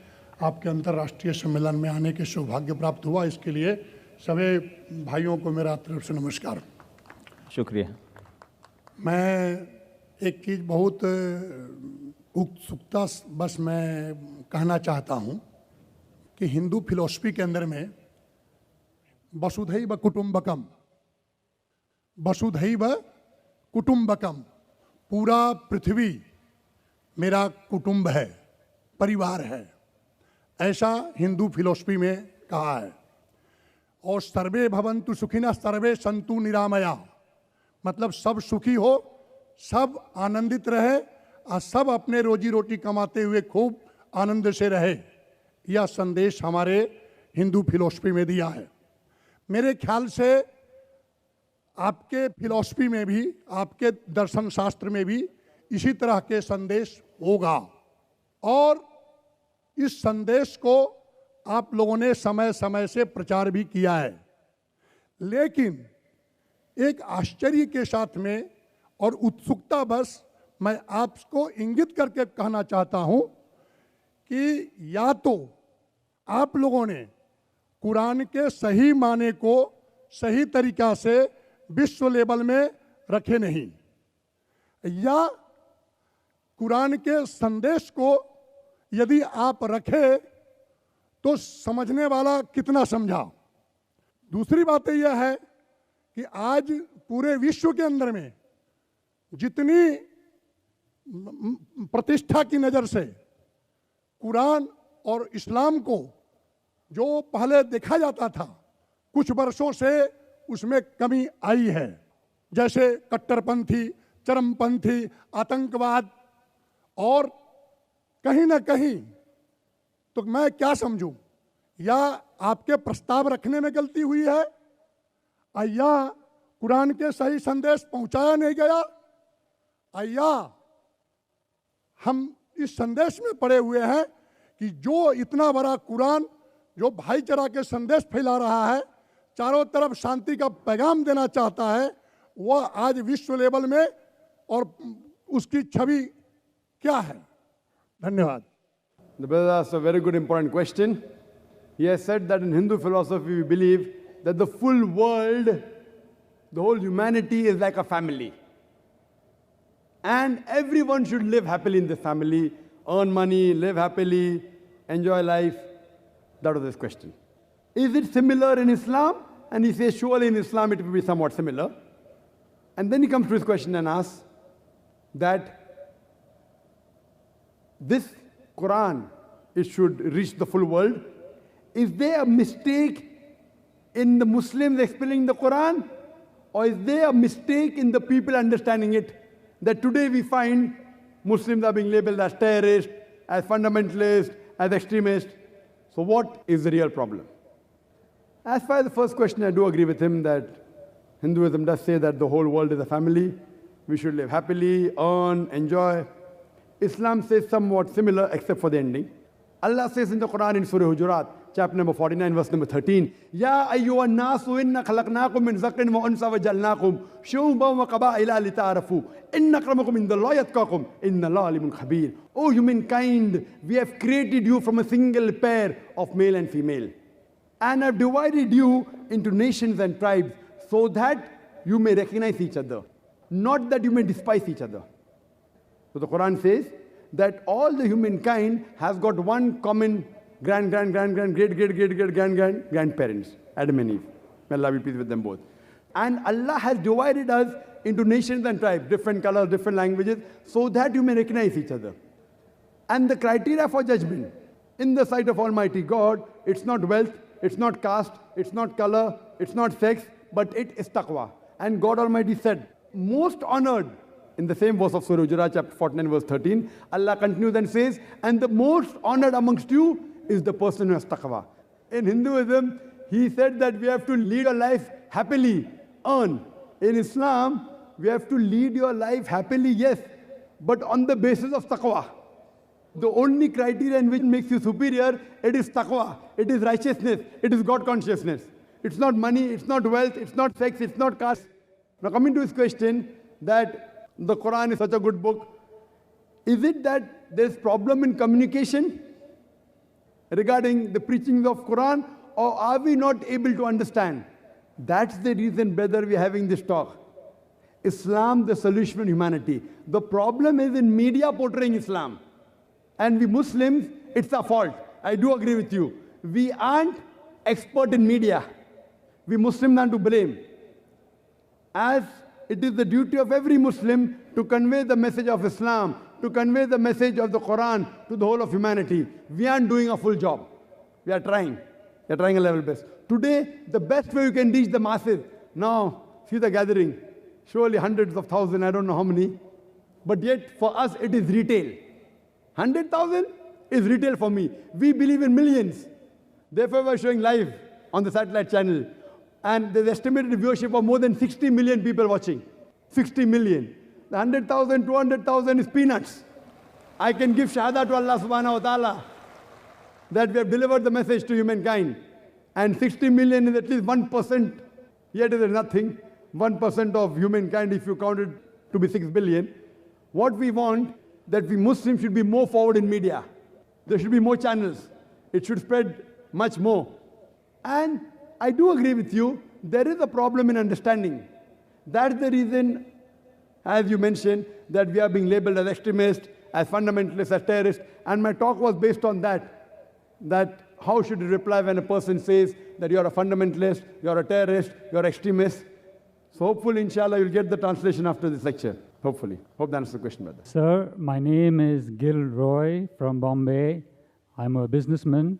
आपके अंतर्राष्ट्रीय सम्मेलन में आने के सौभाग्य प्राप्त हुआ, इसके लिए सभी भाइयों को मेरा तरफ से नमस्कार। शुक्रिया। मैं एक चीज़ बहुत उत्सुकता बस मैं कहना चाहता हूँ कि हिंदू फिलॉसफी के अंदर में वसुधैव कुटुंबकम, वसुधैव कुटुंबकम, पूरा पृथ्वी मेरा कुटुंब है, परिवार है, ऐसा हिंदू फिलॉसफी में कहा है। और सर्वे भवन्तु सुखिनः सर्वे सन्तु निरामया, मतलब सब सुखी हो, सब आनंदित रहे और सब अपने रोजी रोटी कमाते हुए खूब आनंद से रहे, यह संदेश हमारे हिंदू फिलॉसफी में दिया है। मेरे ख्याल से आपके फिलॉसफी में भी, आपके दर्शन शास्त्र में भी इसी तरह के संदेश होगा और इस संदेश को आप लोगों ने समय समय से प्रचार भी किया है। लेकिन एक आश्चर्य के साथ में और उत्सुकता बस मैं आपको इंगित करके कहना चाहता हूं कि या तो आप लोगों ने कुरान के सही माने को सही तरीका से विश्व लेवल में रखे नहीं, या कुरान के संदेश को यदि आप रखे तो समझने वाला कितना समझा। दूसरी बात यह है कि आज पूरे विश्व के अंदर में जितनी प्रतिष्ठा की नज़र से कुरान और इस्लाम को जो पहले देखा जाता था, कुछ वर्षों से उसमें कमी आई है। जैसे कट्टरपंथी, चरमपंथी, आतंकवाद, और कहीं ना कहीं तो मैं क्या समझूं, या आपके प्रस्ताव रखने में गलती हुई है, या कुरान के सही संदेश पहुंचाया नहीं गया, या हम इस संदेश में पड़े हुए हैं कि जो इतना बड़ा कुरान जो भाईचारा के संदेश फैला रहा है, चारों तरफ शांति का पैगाम देना चाहता है, वह आज विश्व लेवल में और उसकी छवि क्या है। धन्यवाद। The brother asked a very good important question. He has said that in Hindu philosophy we believe that the full world, the whole humanity is like a family. And everyone should live happily in this family, earn money, live happily, enjoy life. That was his question. Is it similar in Islam? And he says, surely in Islam it will be somewhat similar. And then he comes to his question and asks that this Quran, it should reach the full world. Is there a mistake in the Muslims explaining the Quran? Or is there a mistake in the people understanding it? That today we find Muslims are being labeled as terrorists, as fundamentalists, as extremists. So what is the real problem? As far as the first question, I do agree with him that Hinduism does say that the whole world is a family. We should live happily, earn, enjoy. Islam says somewhat similar except for the ending. Allah says in the Quran in Surah Hujurat, chapter number 49, verse number 13, Ya ayyuhan nasu inna khalaqnakum min zakarin wa unsa wa jalnakum shu'uban wa qaba'ila lita'arafu inna akramakum indallahi atqakum inna Allaha alimun khabir. O humankind, we have created you from a single pair of male and female, and have divided you into nations and tribes so that you may recognize each other, not that you may despise each other. So the Quran says that all the humankind has got one common grandparents, Adam and Eve. May Allah be pleased with them both. And Allah has divided us into nations and tribes, different colors, different languages, so that you may recognize each other. And the criteria for judgment in the sight of Almighty God, it's not wealth, it's not caste, it's not color, it's not sex, but it is taqwa. And God Almighty said, most honored, in the same verse of Surah Hujurat, chapter 49, verse 13, Allah continues and says, and the most honored amongst you is the person who has taqwa. In Hinduism, He said that we have to lead a life happily, earn. In Islam, we have to lead your life happily, yes, but on the basis of taqwa. The only criteria in which makes you superior, it is taqwa, it is righteousness, it is God consciousness. It's not money, it's not wealth, it's not sex, it's not caste. Now coming to his question, that the Quran is such a good book, is it that there's problem in communication regarding the preaching of Quran, or are we not able to understand? That's the reason, brother, we're having this talk. Islam, the solution for humanity. The problem is in media portraying Islam. And we Muslims, it's our fault. I do agree with you. We aren't expert in media. We Muslims are to blame. As it is the duty of every Muslim to convey the message of Islam, to convey the message of the Quran to the whole of humanity. We aren't doing a full job. We are trying. We are trying a level best. Today, the best way you can reach the masses. Now, see the gathering. Surely hundreds of thousands, I don't know how many. But yet, for us, it is retail. 100,000 is retail for me. We believe in millions. Therefore, we're showing live on the satellite channel. And there's estimated viewership of more than 60 million people watching. 60 million. The 100,000, 200,000 is peanuts. I can give shahada to Allah subhanahu wa ta'ala that we have delivered the message to humankind. And 60 million is at least 1%. Yet it is nothing. 1% of humankind, if you count it to be 6 billion. What we want, that we Muslims should be more forward in media. There should be more channels. It should spread much more. And I do agree with you, there is a problem in understanding. That's the reason, as you mentioned, that we are being labeled as extremists, as fundamentalists, as terrorists. And my talk was based on that how should you reply when a person says that you're a fundamentalist, you're a terrorist, you're extremist. So hopefully, inshallah, you'll get the translation after this lecture. Hopefully. Hope that answers the question, brother. Sir, my name is Gil Roy from Bombay. I'm a businessman.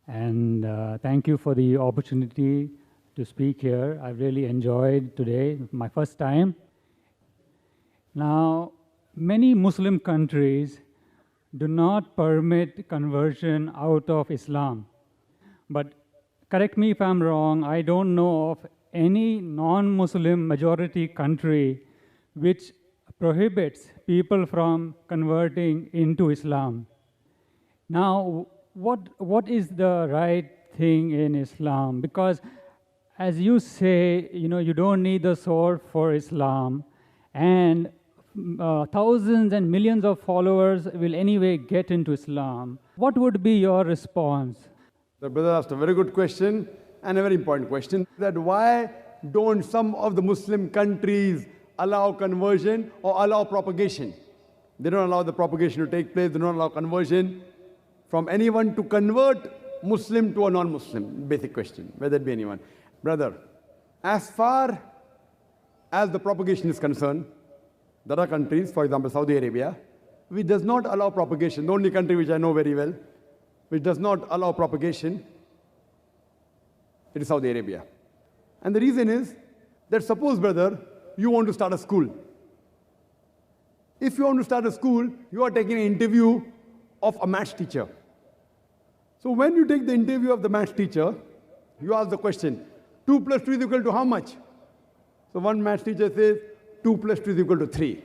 And thank you for the opportunity to speak here. I really enjoyed today, my first time. Now, many Muslim countries do not permit conversion out of Islam. But correct me if I'm wrong, I don't know of any non-Muslim majority country which prohibits people from converting into Islam. Now, what is the right thing in Islam? Because as you say, you don't need the sword for Islam, and thousands and millions of followers will anyway get into Islam. What would be your response? The brother asked a very good question and a very important question, that why don't some of the Muslim countries allow conversion or allow propagation? They don't allow the propagation to take place, they don't allow conversion from anyone to convert Muslim to a non-Muslim. Basic question, whether it be anyone. Brother, as far as the propagation is concerned, there are countries, for example, Saudi Arabia, which does not allow propagation. The only country which I know very well, which does not allow propagation, it is Saudi Arabia. And the reason is that suppose, brother, you want to start a school. If you want to start a school, you are taking an interview of a maths teacher. So when you take the interview of the maths teacher, you ask the question, 2 plus 2 is equal to how much? So one maths teacher says, 2 plus 2 is equal to 3.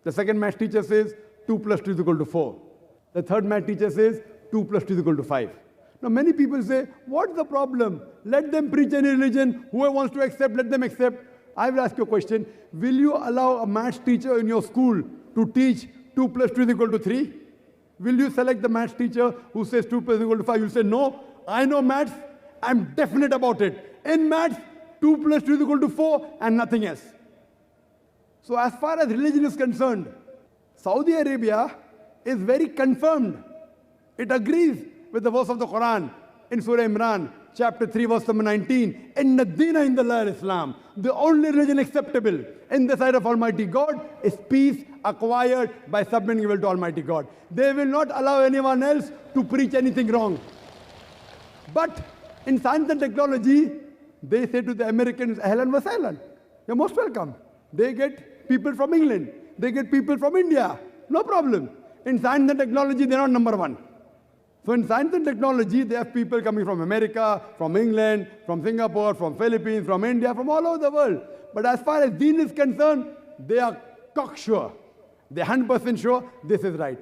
The second maths teacher says, 2 plus 2 is equal to 4. The third maths teacher says, 2 plus 2 is equal to 5. Now many people say, what's the problem? Let them preach any religion. Whoever wants to accept, let them accept. I will ask you a question. Will you allow a maths teacher in your school to teach 2 plus 2 is equal to 3? Will you select the maths teacher who says 2 plus 2 is equal to 5? You'll say, no, I know maths. I'm definite about it. In maths, 2 plus 2 is equal to 4 and nothing else. So as far as religion is concerned, Saudi Arabia is very confirmed. It agrees with the verse of the Quran in Surah Imran, chapter 3, verse number 19. Inna Dina Indallah Islam. The only religion acceptable in the sight of Almighty God is peace acquired by submitting will to Almighty God. They will not allow anyone else to preach anything wrong. But in science and technology, they say to the Americans, ahlan wa sahlan. You're most welcome. They get people from England. They get people from India. No problem. In science and technology, they're not number one. So in science and technology, they have people coming from America, from England, from Singapore, from Philippines, from India, from all over the world. But as far as deen is concerned, they are cocksure. They're 100% sure this is right.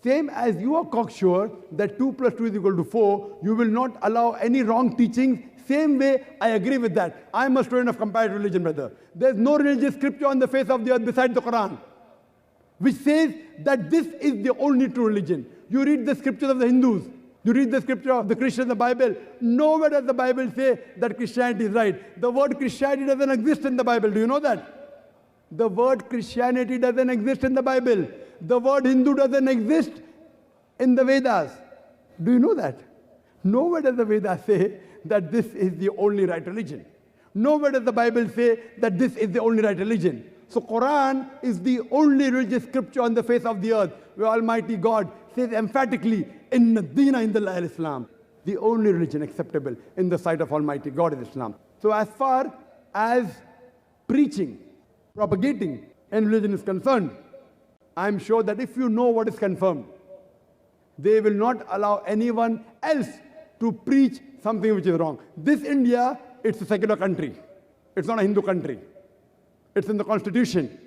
Same as you are cocksure that 2 plus 2 is equal to 4, you will not allow any wrong teachings. Same way, I agree with that. I'm a student of comparative religion, brother. There's no religious scripture on the face of the earth besides the Quran, which says that this is the only true religion. You read the scriptures of the Hindus, you read the scripture of the Christians, the Bible. Nowhere does the Bible say that Christianity is right. The word Christianity doesn't exist in the Bible. Do you know that? The word Christianity doesn't exist in the Bible. The word Hindu doesn't exist in the Vedas. Do you know that? Nowhere does the Vedas say that this is the only right religion. Nowhere does the Bible say that this is the only right religion. So Quran is the only religious scripture on the face of the earth where Almighty God says emphatically, Inna Deena Indallah al-Islam. The only religion acceptable in the sight of Almighty God is Islam. So as far as preaching, propagating and religion is concerned, I'm sure that if you know what is confirmed, they will not allow anyone else to preach something which is wrong. This India, it's a secular country. It's not a Hindu country. It's in the constitution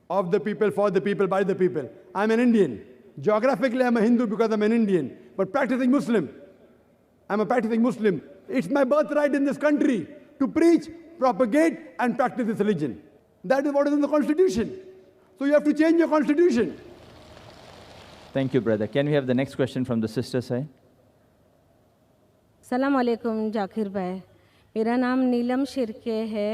of the people, for the people, by the people. I'm an Indian. Geographically, I'm a Hindu because I'm an Indian. But practicing Muslim. I'm a practicing Muslim. It's my birthright in this country to preach, propagate, and practice this religion. That is what is in the constitution. So you have to change your constitution. Thank you, brother. Can we have the next question from the sister side? सलाम अलैकुम जाकिर भाई, मेरा नाम नीलम शिरके है,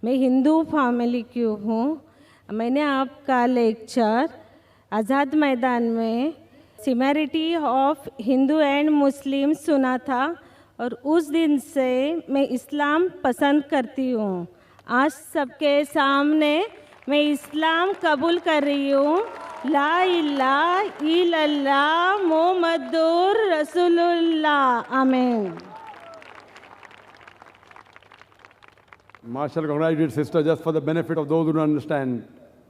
मैं Hindu family की हूँ। मैंने आपका लेक्चर आज़ाद मैदान में similarity of Hindu and Muslim सुना था और उस दिन से मैं इस्लाम पसंद करती हूँ। आज सबके सामने मैं इस्लाम कबूल कर रही हूँ। ला इलाहा इल्लल्लाह मुहम्मदुर रसूलुल्लाह, आमीन। Marshall congratulated sister. Just for the benefit of those who don't understand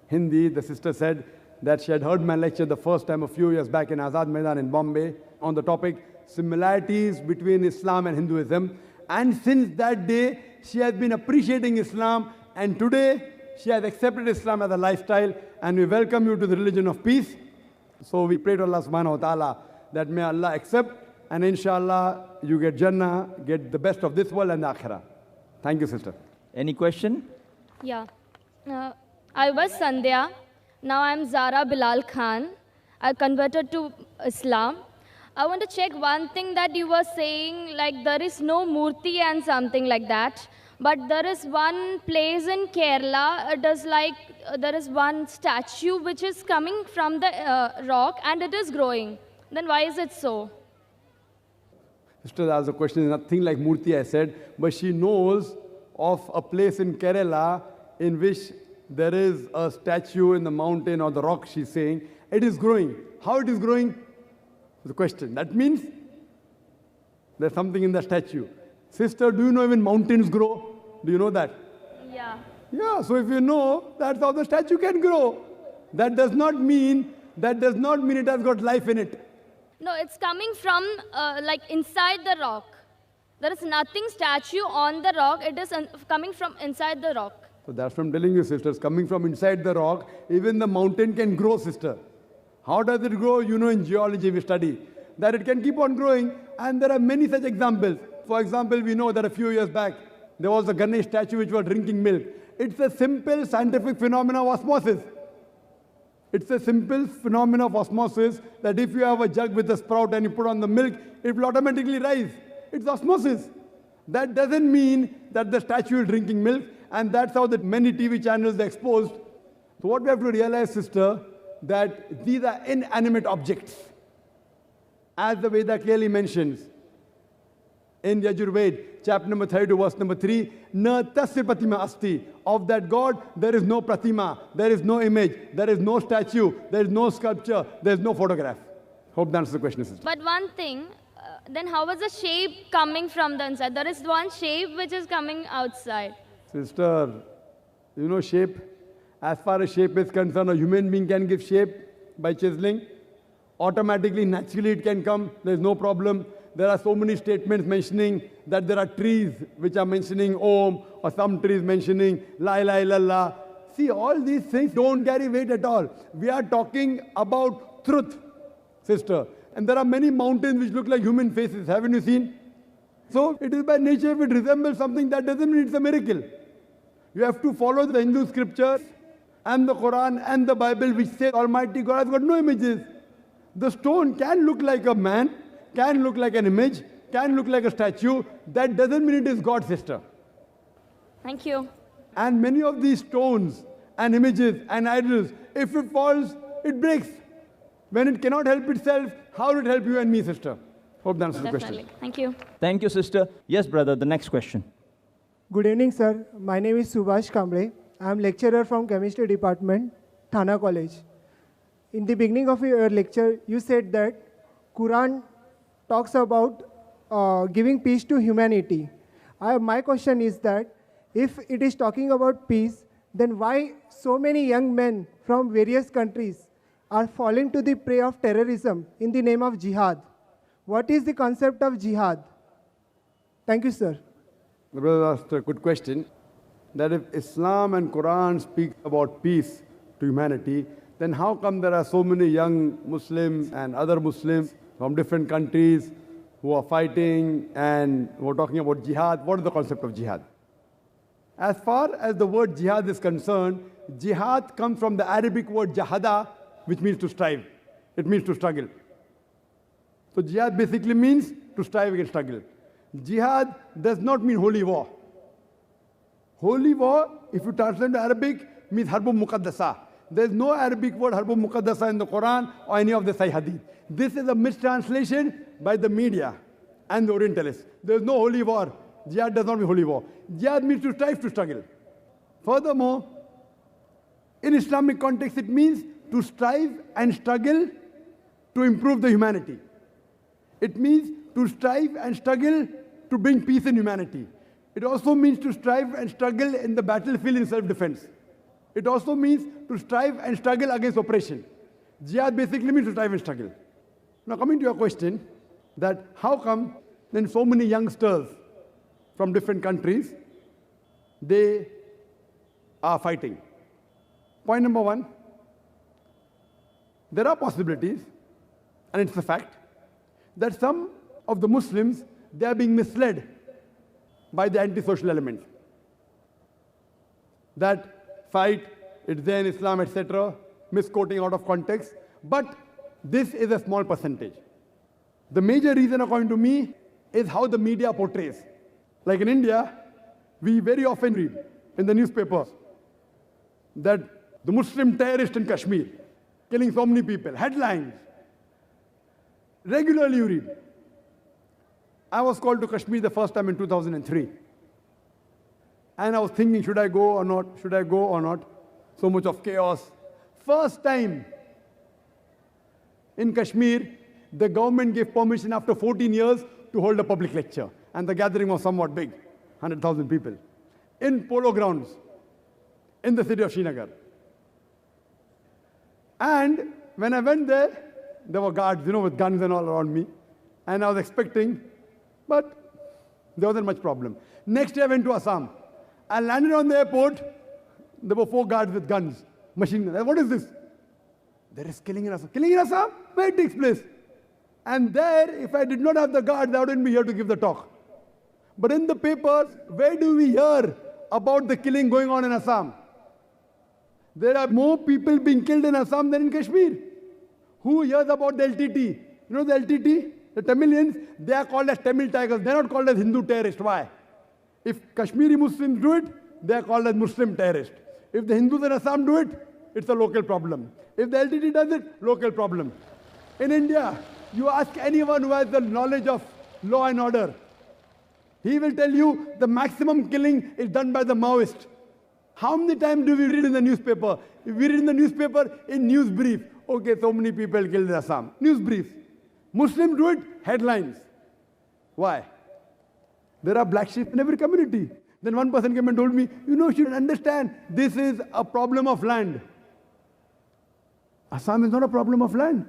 Hindi, the sister said that she had heard my lecture the first time a few years back in Azad Maidan in Bombay on the topic similarities between Islam and Hinduism. And since that day, she has been appreciating Islam, and today she has accepted Islam as a lifestyle, and we welcome you to the religion of peace. So we pray to Allah subhanahu wa ta'ala that may Allah accept, and inshallah you get Jannah, get the best of this world and the Akhirah. Thank you, sister. Any question? Yeah. I was Sandhya. Now I'm Zara Bilal Khan. I converted to Islam. I want to check one thing that you were saying, like there is no murti and something like that. But there is one place in Kerala, it is like there is one statue which is coming from the rock and it is growing. Then why is it so? Sister, that's a question, nothing like Murti I said, but she knows of a place in Kerala in which there is a statue in the mountain or the rock, she's saying. It is growing. How it is growing? The question. That means there's something in the statue. Sister, do you know even mountains grow? Do you know that? Yeah. Yeah, so if you know, that's how the statue can grow. That does not mean it has got life in it. No, it's coming from like inside the rock. There is nothing statue on the rock. It is coming from inside the rock. So that's from telling you, sisters, coming from inside the rock, even the mountain can grow, sister. How does it grow? You know, in geology we study that it can keep on growing, and there are many such examples. For example, we know that a few years back, there was a Ganesh statue which was drinking milk. It's a simple scientific phenomenon of osmosis. It's a simple phenomenon of osmosis that if you have a jug with a sprout and you put on the milk, it will automatically rise. It's osmosis. That doesn't mean that the statue is drinking milk, and that's how the many TV channels are exposed. So what we have to realize, sister, that these are inanimate objects. As the Veda clearly mentions, in Yajurved, chapter number 32, verse number 3, Na tasya pratima asti. Of that God, there is no pratima, there is no image, there is no statue, there is no sculpture, there is no photograph. Hope that answers the question, sister. But one thing, then how is the shape coming from the inside? There is one shape which is coming outside. Sister, you know shape? As far as shape is concerned, a human being can give shape by chiseling, automatically, naturally it can come. There's no problem. There are so many statements mentioning that there are trees which are mentioning Om, or some trees mentioning La ilaha illallah. See, all these things don't carry weight at all. We are talking about truth, sister. And there are many mountains which look like human faces. Haven't you seen? So it is by nature, if it resembles something, that doesn't mean it's a miracle. You have to follow the Hindu scriptures and the Quran and the Bible, which say Almighty God has got no images. The stone can look like a man, can look like an image, can look like a statue. That doesn't mean it is God, sister. Thank you. And many of these stones and images and idols, if it falls, it breaks. When it cannot help itself, how will it help you and me, sister? Hope that answers the Definitely. question. Thank you. Thank you, sister. Yes, brother, the next question. Good evening, sir. My name is Subhash Kamble. I am lecturer from Chemistry Department, Thana College. In the beginning of your lecture, you said that Quran talks about giving peace to humanity. My question is that if it is talking about peace, then why so many young men from various countries are falling to the prey of terrorism in the name of jihad? What is the concept of jihad? Thank you, sir. The brother asked a good question, that if Islam and Quran speak about peace to humanity, then how come there are so many young Muslims and other Muslims from different countries who are fighting and who are talking about jihad? What is the concept of jihad? As far as the word jihad is concerned, jihad comes from the Arabic word jahada, which means to strive. It means to struggle. So jihad basically means to strive against struggle. Jihad does not mean holy war. Holy war, if you translate to Arabic, means harbun muqaddasa. There is no Arabic word harbun muqaddasa in the Quran or any of the Sahih Hadith. This is a mistranslation by the media and the Orientalists. There is no holy war. Jihad does not mean holy war. Jihad means to strive, to struggle. Furthermore, in Islamic context, it means to strive and struggle to improve the humanity. It means to strive and struggle to bring peace in humanity. It also means to strive and struggle in the battlefield in self-defense. It also means to strive and struggle against oppression. Jihad basically means to strive and struggle. Now coming to your question, that how come then so many youngsters from different countries, they are fighting? Point number one, there are possibilities, and it's a fact, that some of the Muslims, they are being misled by the antisocial elements. That fight, it's there in Islam, etc., misquoting out of context. But this is a small percentage. The major reason, according to me, is how the media portrays. Like in India, we very often read in the newspapers that the Muslim terrorist in Kashmir, killing so many people. Headlines. Regularly you read. I was called to Kashmir the first time in 2003. And I was thinking, should I go or not? Should I go or not? So much of chaos. First time in Kashmir, the government gave permission after 14 years to hold a public lecture. And the gathering was somewhat big, 100,000 people. In polo grounds, in the city of Srinagar. And when I went there were guards, with guns and all around me. And I was expecting, but there wasn't much problem. Next day I went to Assam. I landed on the airport. There were 4 guards with guns, machine guns. What is this? There is killing in Assam. Killing in Assam? Where it takes place? And there, if I did not have the guards, I wouldn't be here to give the talk. But in the papers, where do we hear about the killing going on in Assam? There are more people being killed in Assam than in Kashmir. Who hears about the LTT? You know the LTT? The Tamilians, they are called as Tamil Tigers. They are not called as Hindu terrorists. Why? If Kashmiri Muslims do it, they are called as Muslim terrorists. If the Hindus in Assam do it, it's a local problem. If the LTT does it, local problem. In India, you ask anyone who has the knowledge of law and order, he will tell you the maximum killing is done by the Maoists. How many times do we read in the newspaper? If we read in the newspaper, in news brief, okay, so many people killed in Assam. News brief. Muslims do it, headlines. Why? There are black sheep in every community. Then one person came and told me, you should understand, this is a problem of land. Assam is not a problem of land.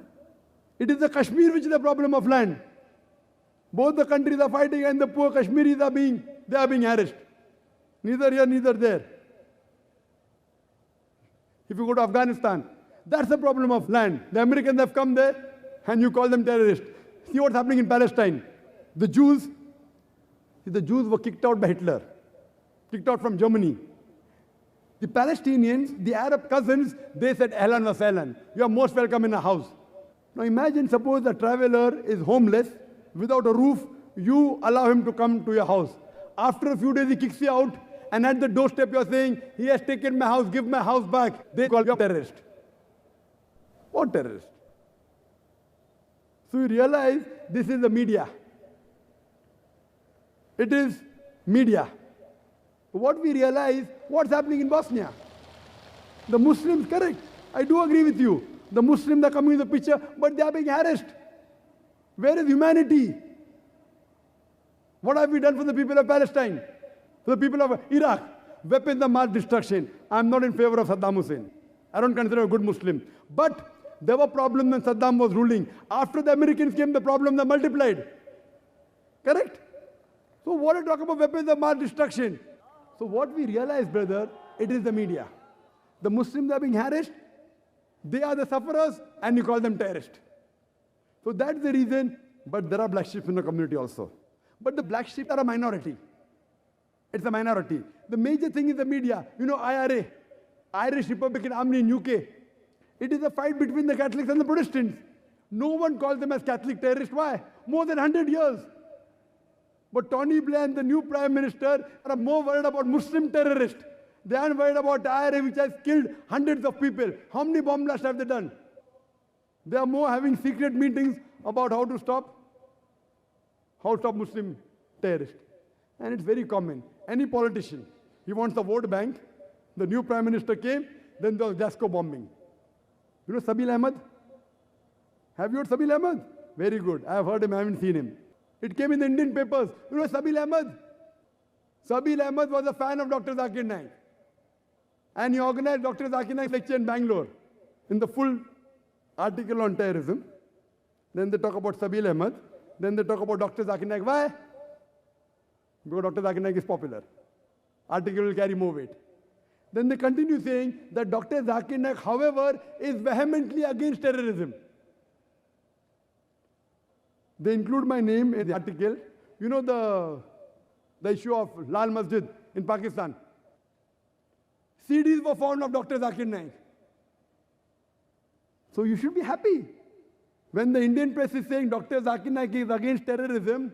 It is the Kashmir which is the problem of land. Both the countries are fighting and the poor Kashmiris are being harassed. Neither here, neither there. If you go to Afghanistan, that's the problem of land. The Americans have come there and you call them terrorists. See what's happening in Palestine. The Jews were kicked out by Hitler, kicked out from Germany. The Palestinians, the Arab cousins, they said, Ahlan wa sahlan, you are most welcome in our house. Now imagine, suppose a traveler is homeless, without a roof, you allow him to come to your house. After a few days, he kicks you out, and at the doorstep, you are saying, he has taken my house, give my house back. They call you a terrorist. What terrorist? So you realize this is the media. It is media. What we realize, what's happening in Bosnia? The Muslims, correct. I do agree with you. The Muslims are coming in the picture, but they are being harassed. Where is humanity? What have we done for the people of Palestine? For the people of Iraq? Weapons of mass destruction. I'm not in favor of Saddam Hussein. I don't consider him a good Muslim. But there were problems when Saddam was ruling. After the Americans came, the problems are multiplied. Correct? So what are you talking about weapons of mass destruction? So what we realize, brother, it is the media. The Muslims are being harassed. They are the sufferers, and you call them terrorists. So that's the reason, but there are black sheep in the community also. But the black sheep are a minority. It's a minority. The major thing is the media. You know, IRA, Irish Republican Army in UK. It is a fight between the Catholics and the Protestants. No one calls them as Catholic terrorists. Why? More than 100 years. But Tony Blair and the new Prime Minister are more worried about Muslim terrorists. They aren't worried about IRA, which has killed hundreds of people. How many bomb blasts have they done? They are more having secret meetings about how to stop Muslim terrorists. And it's very common. Any politician, he wants a vote bank. The new Prime Minister came, then there was Jasco bombing. You know Sabil Ahmed? Have you heard Sabil Ahmed? Very good. I have heard him, I haven't seen him. It came in the Indian papers. You know Sabil Ahmed? Sabil Ahmed was a fan of Dr. Zakir Naik. And he organized Dr. Zakir Naik's lecture in Bangalore. In the full article on terrorism. Then they talk about Sabil Ahmed. Then they talk about Dr. Zakir Naik. Why? Because Dr. Zakir Naik is popular. Article will carry more weight. Then they continue saying that Dr. Zakir Naik, however, is vehemently against terrorism. They include my name in the article. You know the issue of Lal Masjid in Pakistan. CDs were found of Dr. Zakir Naik. So you should be happy. When the Indian press is saying Dr. Zakir Naik is against terrorism,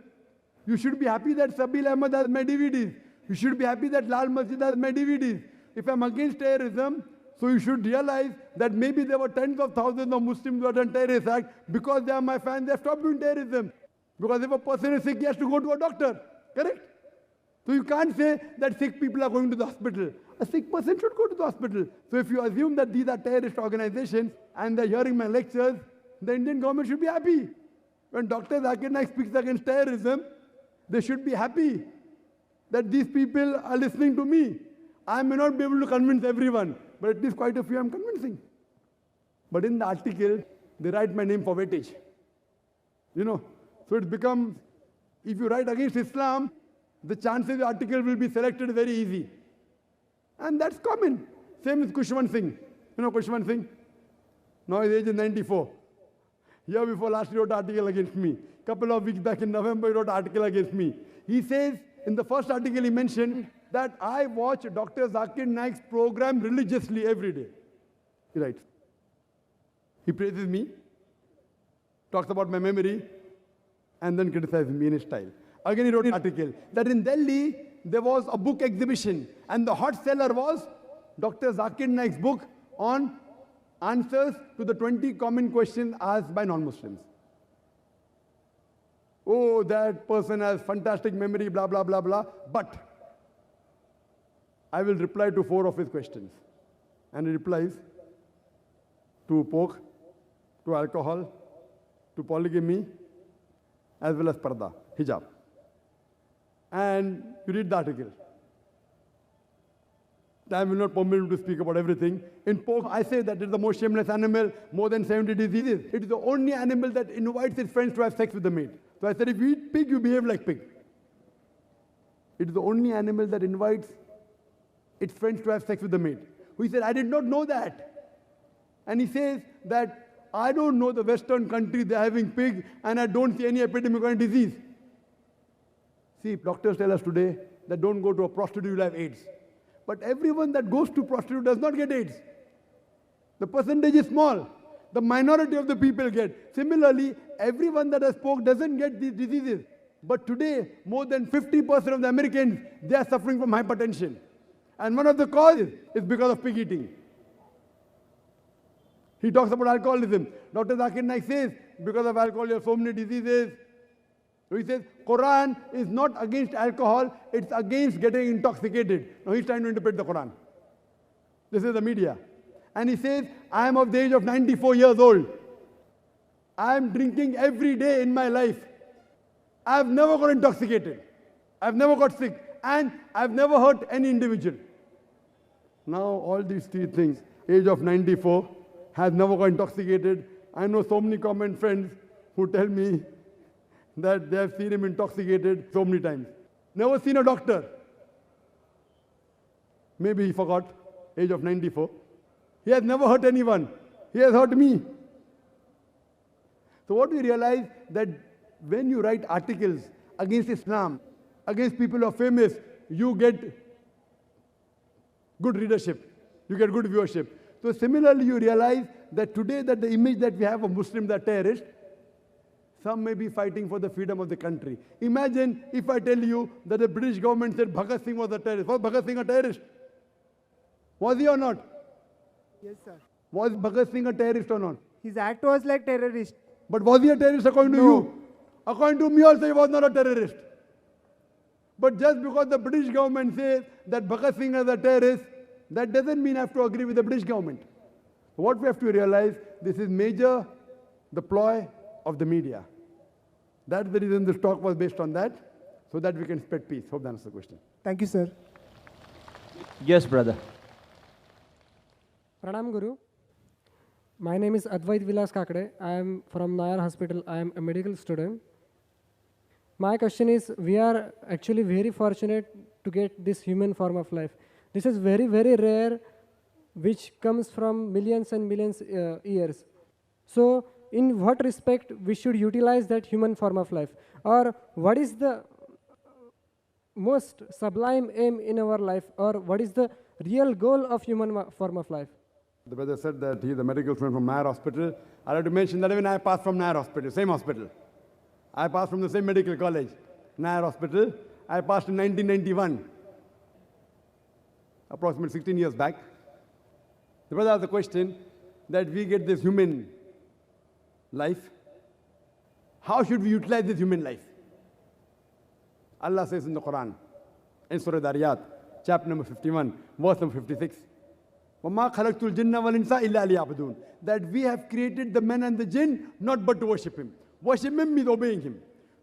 you should be happy that Sabil Ahmed has my DVDs. You should be happy that Lal Masjid has my DVDs. If I'm against terrorism, so you should realize that maybe there were tens of thousands of Muslims who have done terrorist act. Because they are my fans, they have stopped doing terrorism. Because if a person is sick, he has to go to a doctor. Correct? So you can't say that sick people are going to the hospital. A sick person should go to the hospital. So if you assume that these are terrorist organizations and they're hearing my lectures, the Indian government should be happy. When Dr. Zakir Naik speaks against terrorism, they should be happy that these people are listening to me. I may not be able to convince everyone, but at least quite a few I'm convincing. But in the article, they write my name for weightage. You know, so it becomes, if you write against Islam, the chances the article will be selected very easy. And that's common. Same with Khushwant Singh. You know Khushwant Singh? Now his age is 94. Year before last, he wrote an article against me. Couple of weeks back in November, he wrote an article against me. He says, in the first article he mentioned, that I watch Dr. Zakir Naik's program religiously every day. He writes. He praises me, talks about my memory, and then criticizes me in his style. Again, he wrote an article that in Delhi, there was a book exhibition, and the hot seller was Dr. Zakir Naik's book on answers to the 20 common questions asked by non-Muslims. Oh, that person has fantastic memory, blah, blah, blah, blah. But I will reply to 4 of his questions. And he replies to pork, to alcohol, to polygamy, as well as parda, hijab. And you read the article. Time will not permit me to speak about everything. In pork, I say that it is the most shameless animal, more than 70 diseases. It is the only animal that invites its friends to have sex with the meat. So I said, if you eat pig, you behave like pig. It is the only animal that invites its friends to have sex with the meat. He said, I did not know that. And he says that I don't know the Western countries, they're having pig, and I don't see any epidemic or any disease. See, doctors tell us today that don't go to a prostitute, you'll have AIDS. But everyone that goes to prostitute does not get AIDS. The percentage is small. The minority of the people get. Similarly, everyone that has pork doesn't get these diseases. But today, more than 50% of the Americans, they are suffering from hypertension. And one of the causes is because of pig eating. He talks about alcoholism. Dr. Zakir Naik says, because of alcohol, you have so many diseases. So he says, Quran is not against alcohol, it's against getting intoxicated. Now he's trying to interpret the Quran. This is the media. And he says, I am of the age of 94 years old. I am drinking every day in my life. I have never got intoxicated. I have never got sick. And I have never hurt any individual. Now all these three things, age of 94, has never got intoxicated. I know so many common friends who tell me that they have seen him intoxicated so many times. Never seen a doctor. Maybe he forgot, age of 94. He has never hurt anyone. He has hurt me. So what we realize that when you write articles against Islam, against people who are famous, you get good readership. You get good viewership. So similarly, you realize that today that the image that we have of Muslims that are terrorists, some may be fighting for the freedom of the country. Imagine if I tell you that the British government said Bhagat Singh was a terrorist. Was Bhagat Singh a terrorist? Was he or not? Yes, sir. Was Bhagat Singh a terrorist or not? His act was like terrorist. But was he a terrorist according to you? According to me also, he was not a terrorist. But just because the British government says that Bhagat Singh is a terrorist, that doesn't mean I have to agree with the British government. What we have to realize, this is major, the ploy of the media. That's the reason this talk was based on that, so that we can spread peace. Hope that answers the question. Thank you, sir. Yes, brother. Pranam Guru. My name is Advait Vilas Kakade. I am from Nayar Hospital. I am a medical student. My question is, we are actually very fortunate to get this human form of life. This is very, very rare, which comes from millions and millions years. So, in what respect we should utilize that human form of life? Or what is the most sublime aim in our life? Or what is the real goal of human form of life? The brother said that he is a medical student from Nayar Hospital. I have to mention that even I passed from Nayar Hospital, same hospital. I passed from the same medical college, Nayar Hospital. I passed in 1991, approximately 16 years back. The brother asked the question that we get this human life. How should we utilize this human life? Allah says in the Quran, in Surah Dariyat, chapter number 51, verse number 56, وَمَا خَلَقْتُ الْجِنَّ وَالْإِنسَ إِلَّا لِيَعْبُدُونَ, that we have created the men and the jinn not but to worship him. Worship him means obeying him.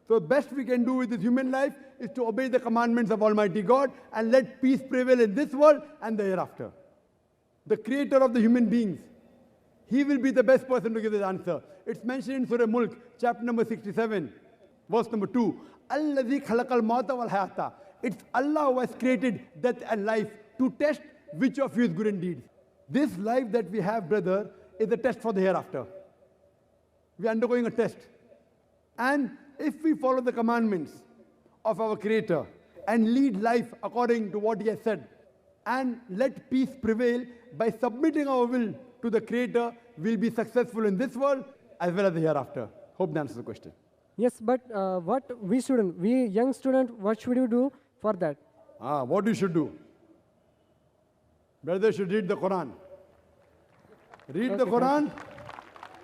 So the best we can do with this human life is to obey the commandments of Almighty God and let peace prevail in this world and the hereafter. The creator of the human beings, he will be the best person to give this answer. It's mentioned in Surah Mulk, chapter number 67, verse number 2. الَّذِي خَلَقَ الْمَوْتَ وَالْحَيَاةَ. It's Allah who has created death and life to test which of you is good indeed. This life that we have, brother, is a test for the hereafter. We are undergoing a test. And if we follow the commandments of our Creator and lead life according to what He has said, and let peace prevail by submitting our will to the Creator, we'll be successful in this world as well as the hereafter. Hope that answers the question. Yes, but what we student, we young student, what should you do for that? What you should do? Brother should read the Quran. Read the Quran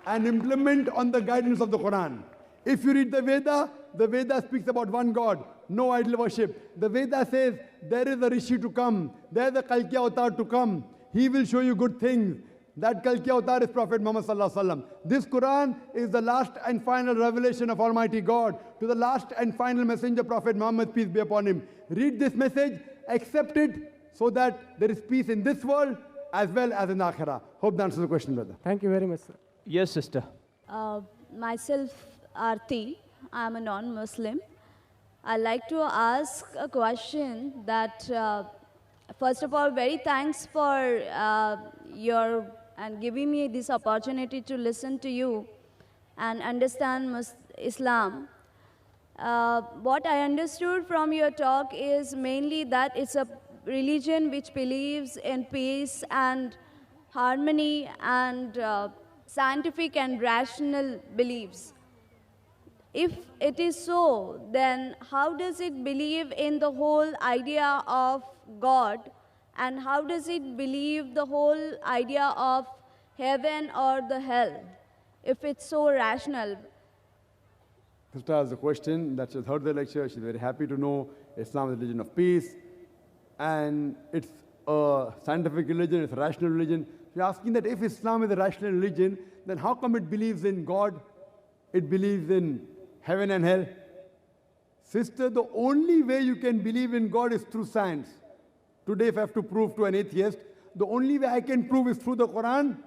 and implement on the guidance of the Quran. If you read the Veda speaks about one God, no idol worship. The Veda says there is a Rishi to come, there is a Kalki Avatar to come. He will show you good things. That Kalki Avatar is Prophet Muhammad Sallallahu Alaihi Wasallam. This Quran is the last and final revelation of Almighty God to the last and final messenger, Prophet Muhammad, peace be upon him. Read this message, accept it, so that there is peace in this world as well as in the Akhirah. Hope that answers the question, brother. Thank you very much, sir. Yes, sister. Myself, Aarti. I am a non-Muslim. I'd like to ask a question that, first of all, very thanks for and giving me this opportunity to listen to you and understand Islam. What I understood from your talk is mainly that it's a religion which believes in peace and harmony and scientific and rational beliefs. If it is so, then how does it believe in the whole idea of God, and how does it believe the whole idea of heaven or the hell, if it's so rational? Sister has a question that she's heard the lecture. She's very happy to know Islam is a religion of peace, and it's a scientific religion, it's a rational religion. You're asking that if Islam is a rational religion, then how come it believes in God? It believes in heaven and hell. Sister, the only way you can believe in God is through science. Today, if I have to prove to an atheist, the only way I can prove is through the Quran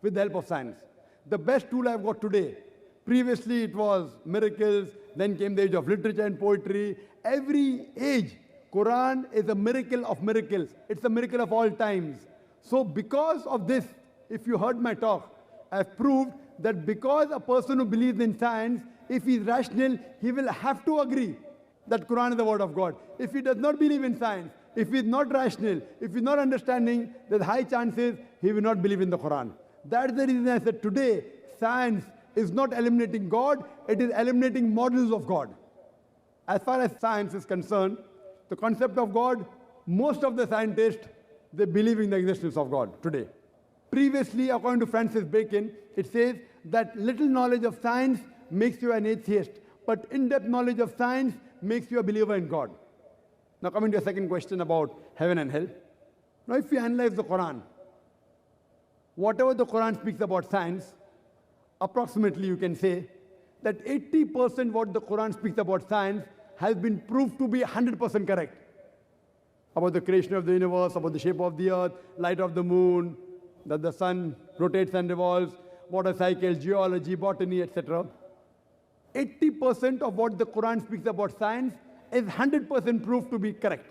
with the help of science. The best tool I've got today. Previously, it was miracles, then came the age of literature and poetry. Every age, Quran is a miracle of miracles. It's a miracle of all times. So because of this, if you heard my talk, I've proved that because a person who believes in science, if he's rational, he will have to agree that Quran is the word of God. If he does not believe in science, if he's not rational, if he's not understanding, there's high chances he will not believe in the Quran. That's the reason I said today, science is not eliminating God, it is eliminating models of God. As far as science is concerned, the concept of God, most of the scientists, they believe in the existence of God today. Previously, according to Francis Bacon, it says that little knowledge of science makes you an atheist, but in-depth knowledge of science makes you a believer in God. Now coming to your second question about heaven and hell. Now if you analyze the Quran, whatever the Quran speaks about science, approximately you can say that 80% what the Quran speaks about science has been proved to be 100% correct. About the creation of the universe, about the shape of the earth, light of the moon, that the sun rotates and revolves, water cycle, geology, botany, etc. 80% of what the Quran speaks about science is 100% proved to be correct.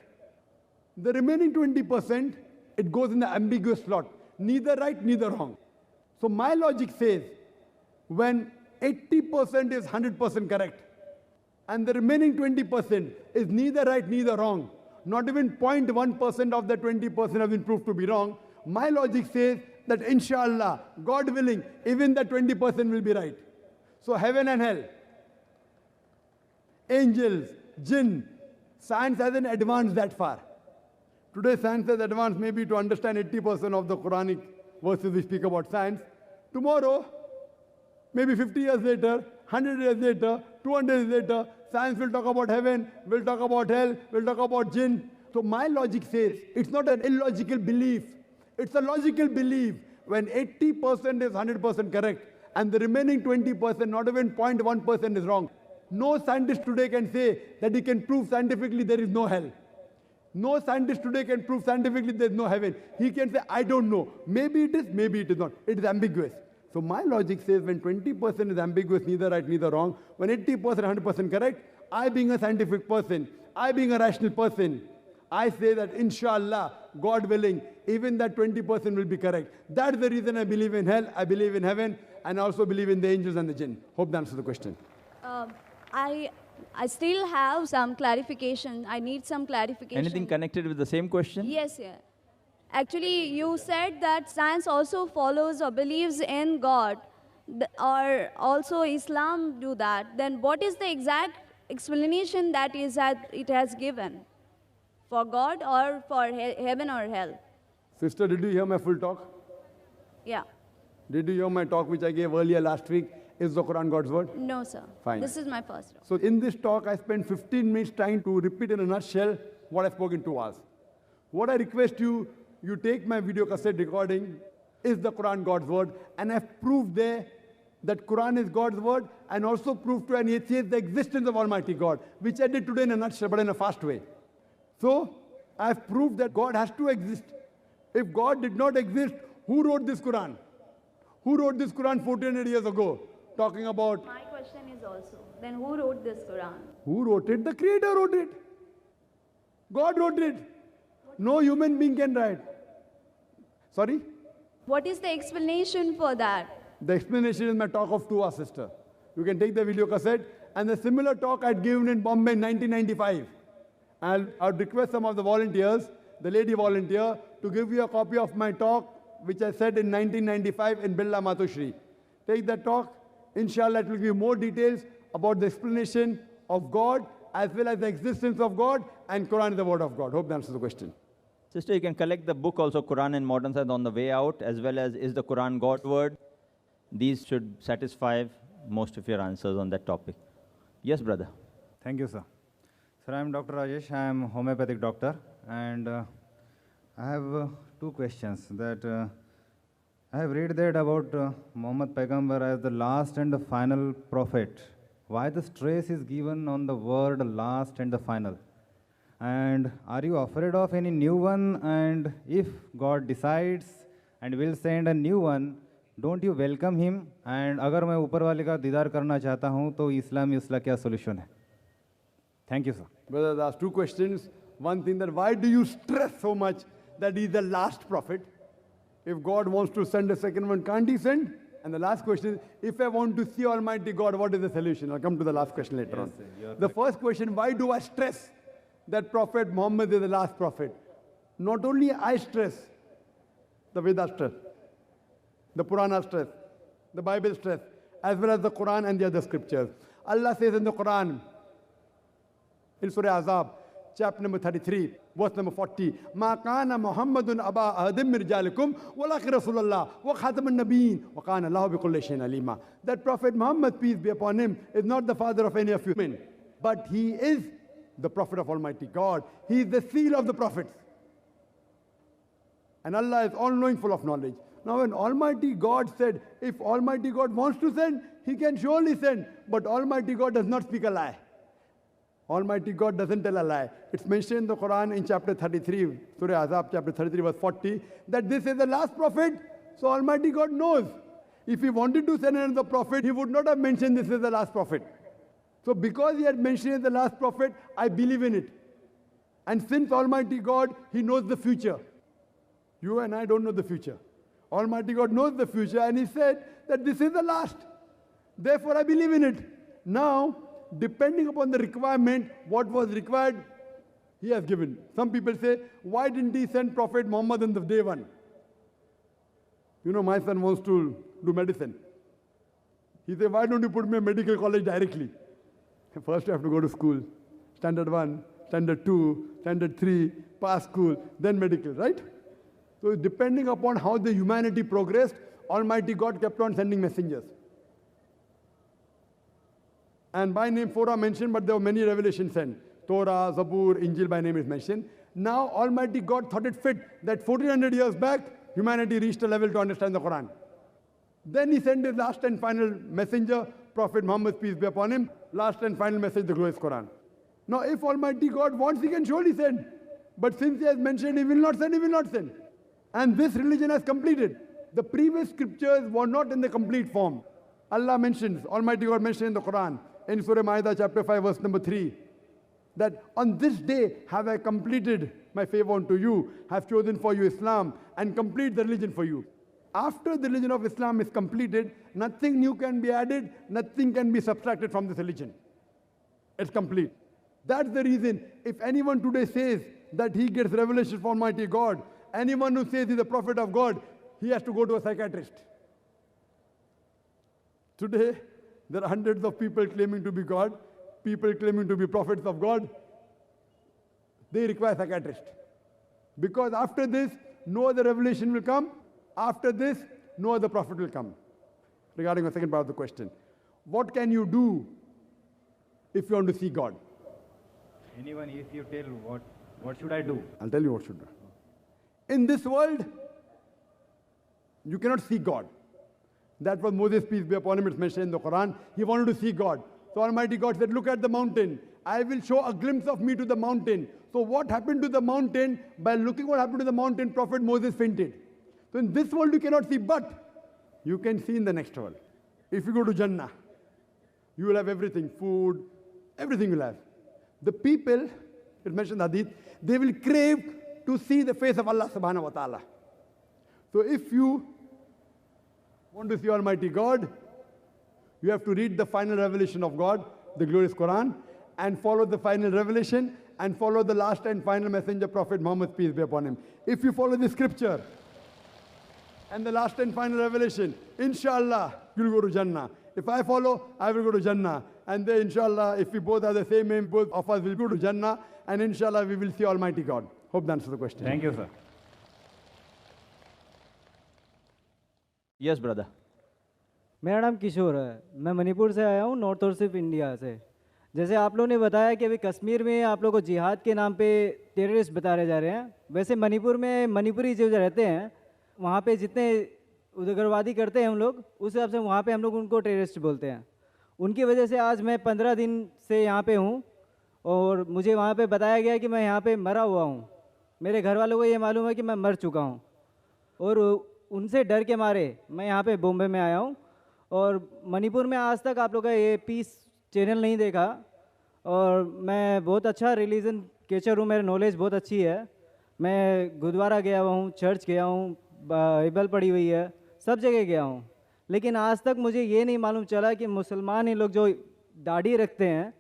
The remaining 20%, it goes in the ambiguous slot. Neither right, neither wrong. So my logic says, when 80% is 100% correct, and the remaining 20% is neither right, neither wrong, not even 0.1% of the 20% has been proved to be wrong, my logic says that inshallah, God willing, even the 20% will be right. So heaven and hell, angels, jinn, science hasn't advanced that far. Today science has advanced maybe to understand 80% of the Quranic verses we speak about science. Tomorrow, maybe 50 years later, 100 years later, 200 years later, science will talk about heaven, will talk about hell, will talk about jinn. So my logic says, it's not an illogical belief. It's a logical belief. When 80% is 100% correct, and the remaining 20%, not even 0.1% is wrong. No scientist today can say that he can prove scientifically there is no hell. No scientist today can prove scientifically there is no heaven. He can say, I don't know. Maybe it is, maybe it is not. It is ambiguous. So my logic says when 20% is ambiguous, neither right, neither wrong, when 80%, 100% correct, I being a scientific person, I being a rational person, I say that inshallah, God willing, even that 20% will be correct. That's the reason I believe in hell, I believe in heaven, and I also believe in the angels and the jinn. Hope that answers the question. I still have some clarification. I need some clarification. Anything connected with the same question? Yes, yeah. Actually, you said that science also follows or believes in God, or also Islam do that. Then what is the exact explanation that it has given? For God or for heaven or hell? Sister, did you hear my full talk? Yeah. Did you hear my talk which I gave earlier last week? Is the Quran God's word? No, sir. Fine. This is my first talk. So in this talk, I spent 15 minutes trying to repeat in a nutshell what I spoke in 2 hours. What I request you, you take my video cassette recording, is the Quran God's word? And I've proved there that Quran is God's word, and also proved to an atheist the existence of Almighty God, which I did today in a nutshell, but in a fast way. So, I've proved that God has to exist. If God did not exist, who wrote this Quran? Who wrote this Quran 1400 years ago? Talking about... My question is also, then who wrote this Quran? Who wrote it? The Creator wrote it. God wrote it. No human being can write. Sorry? What is the explanation for that? The explanation is my talk of 2 hours, sister. You can take the video cassette. And the similar talk I'd given in Bombay in 1995. I'd request some of the volunteers, the lady volunteer, to give you a copy of my talk, which I said in 1995 in Birla Matushri. Take that talk. Inshallah, it will give you more details about the explanation of God, as well as the existence of God, and Quran is the word of God. Hope that answers the question. Sister, you can collect the book also, Quran in Modern Science, on the way out, as well as Is the Quran God's Word? These should satisfy most of your answers on that topic. Yes, brother. Thank you, sir. Sir, I am Dr. Rajesh. I am homeopathic doctor, and I have 2 questions. That I have read that about Muhammad Paigambar as the last and the final prophet. Why the stress is given on the word last and the final? And are you afraid of any new one? And if God decides and will send a new one, don't you welcome him? And अगर मैं ऊपर वाले का दीदार करना चाहता हूँ तो इस्लाम में उसका क्या solution है? Thank you, sir. Brother, there's 2 questions. One thing, that why do you stress so much that he's the last prophet? If God wants to send a second one, can't he send? And the last question, if I want to see Almighty God, what is the solution? I'll come to the last question later on. Sir, the first question, why do I stress that Prophet Muhammad is the last prophet? Not only I stress, the Vedas stress, the Purana stress, the Bible stress, as well as the Quran and the other scriptures. Allah says in the Quran, in Surah Azab, chapter number 33, verse number 40, Ma kana Muhammadun aba ahadim min rijalikum walakin Rasulullah wa khatamun nabiyyin wa kana Allahu bi kulli shay'in alima. That Prophet Muhammad, peace be upon him, is not the father of any of you men, but he is the prophet of Almighty God. He is the seal of the prophets. And Allah is all-knowing, full of knowledge. Now when Almighty God said, if Almighty God wants to send, he can surely send. But Almighty God does not speak a lie. Almighty God doesn't tell a lie. It's mentioned in the Quran in chapter 33, Surah Azab, chapter 33, verse 40, that this is the last prophet. So Almighty God knows. If he wanted to send another prophet, he would not have mentioned this is the last prophet. So because he had mentioned the last prophet, I believe in it. And since Almighty God, he knows the future. You and I don't know the future. Almighty God knows the future, and he said that this is the last. Therefore, I believe in it. Now, depending upon the requirement, what was required, he has given. Some people say, why didn't he send Prophet Muhammad on the day one? You know, my son wants to do medicine. He said, why don't you put me in medical college directly? First you have to go to school. Standard 1, Standard 2, Standard 3, pass school, then medical, right? So depending upon how the humanity progressed, Almighty God kept on sending messengers. And by name 4 are mentioned, but there were many revelations sent. Torah, Zabur, Injil by name is mentioned. Now Almighty God thought it fit that 1400 years back, humanity reached a level to understand the Quran. Then he sent his last and final messenger, Prophet Muhammad, peace be upon him, last and final message, the glorious Quran. Now if Almighty God wants, he can surely send. But since he has mentioned he will not send, he will not send. And this religion has completed. The previous scriptures were not in the complete form. Allah mentions, Almighty God mentioned in the Quran, in Surah Ma'idah chapter 5 verse number 3, that on this day have I completed my favor unto you, have chosen for you Islam, and complete the religion for you. After the religion of Islam is completed, nothing new can be added, nothing can be subtracted from this religion. It's complete. That's the reason, if anyone today says that he gets revelation from Almighty God, anyone who says he's a prophet of God, he has to go to a psychiatrist. Today, there are hundreds of people claiming to be God, people claiming to be prophets of God. They require a psychiatrist. Because after this, no other revelation will come. After this, no other prophet will come. Regarding the second part of the question, what can you do if you want to see God? Anyone, if you tell what should I do? I'll tell you what should do. In this world, you cannot see God. That was Moses, peace be upon him, it's mentioned in the Quran. He wanted to see God. So Almighty God said, look at the mountain. I will show a glimpse of me to the mountain. So what happened to the mountain? By looking what happened to the mountain, Prophet Moses fainted. So in this world you cannot see, but you can see in the next world. If you go to Jannah, you will have everything, food, everything you'll have. The people, it mentioned Hadith, they will crave to see the face of Allah subhanahu wa ta'ala. So if you want to see Almighty God, you have to read the final revelation of God, the glorious Quran, and follow the final revelation, and follow the last and final messenger, Prophet Muhammad, peace be upon him. If you follow the scripture and the last and final revelation, inshallah, you'll go to Jannah. If I follow, I will go to Jannah. And then, inshallah, if we both have the same aim, both of us will go to Jannah, and inshallah, we will see Almighty God. Hope that answers the question. Thank you, sir. Yes, brother. मेरा नाम किशोर है, मैं मणिपुर से आया हूँ, north और सिर्फ India से। जैसे आप लोगों ने बताया कि अभी कश्मीर में आप लोगों को जिहाद के नाम पे टेररिस्ट बताए जा रहे हैं, वैसे मणिपुर में मणिपुरी जो रहते हैं वहाँ पे जितने उग्रवादी करते हैं हम लोग, उस हिसाब से वहाँ पे हम लोग उनको टेररिस्ट बोलते हैं। उनकी वजह से आज मैं 15 दिन से यहाँ पे हूँ और मुझे वहाँ पे बताया गया कि मैं यहाँ पे मरा हुआ हूँ। मेरे घर वालों को ये मालूम है कि मैं मर चुका हूँ और उनसे डर के मारे मैं यहाँ पे बॉम्बे में आया हूँ। और मणिपुर में आज तक आप लोग का ये पीस चैनल नहीं देखा और मैं बहुत अच्छा रिलीजन कैचर हूँ, मेरी नॉलेज बहुत अच्छी है। मैं गुरुद्वारा गया हुआ हूँ, चर्च गया हूँ, बाइबल पढ़ी हुई है, सब जगह गया हूँ, लेकिन आज तक मुझे ये नहीं मालूम चला कि मुसलमान ही लोग जो दाढ़ी रखते हैं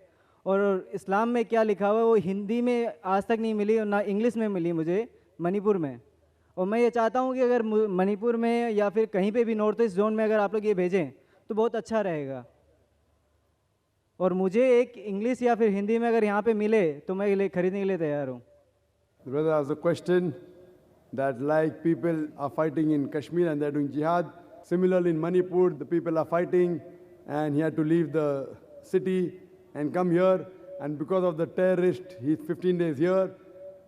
और इस्लाम में क्या लिखा हुआ है वो हिंदी में आज तक नहीं मिली और ना इंग्लिश में मिली मुझे मणिपुर में। और मैं ये चाहता हूँ कि अगर मणिपुर में या फिर कहीं पे भी नॉर्थ ईस्ट जोन में अगर आप लोग ये भेजें तो बहुत अच्छा रहेगा। और मुझे एक इंग्लिश या फिर हिंदी में अगर यहाँ पे मिले तो मैं खरीदने के लिए तैयार हूँ। The brother asked a question that like people are fighting in Kashmir and they're doing jihad, similarly in Manipur the people are fighting and he had to leave the city and come here, and because of the terrorist he's 15 days here,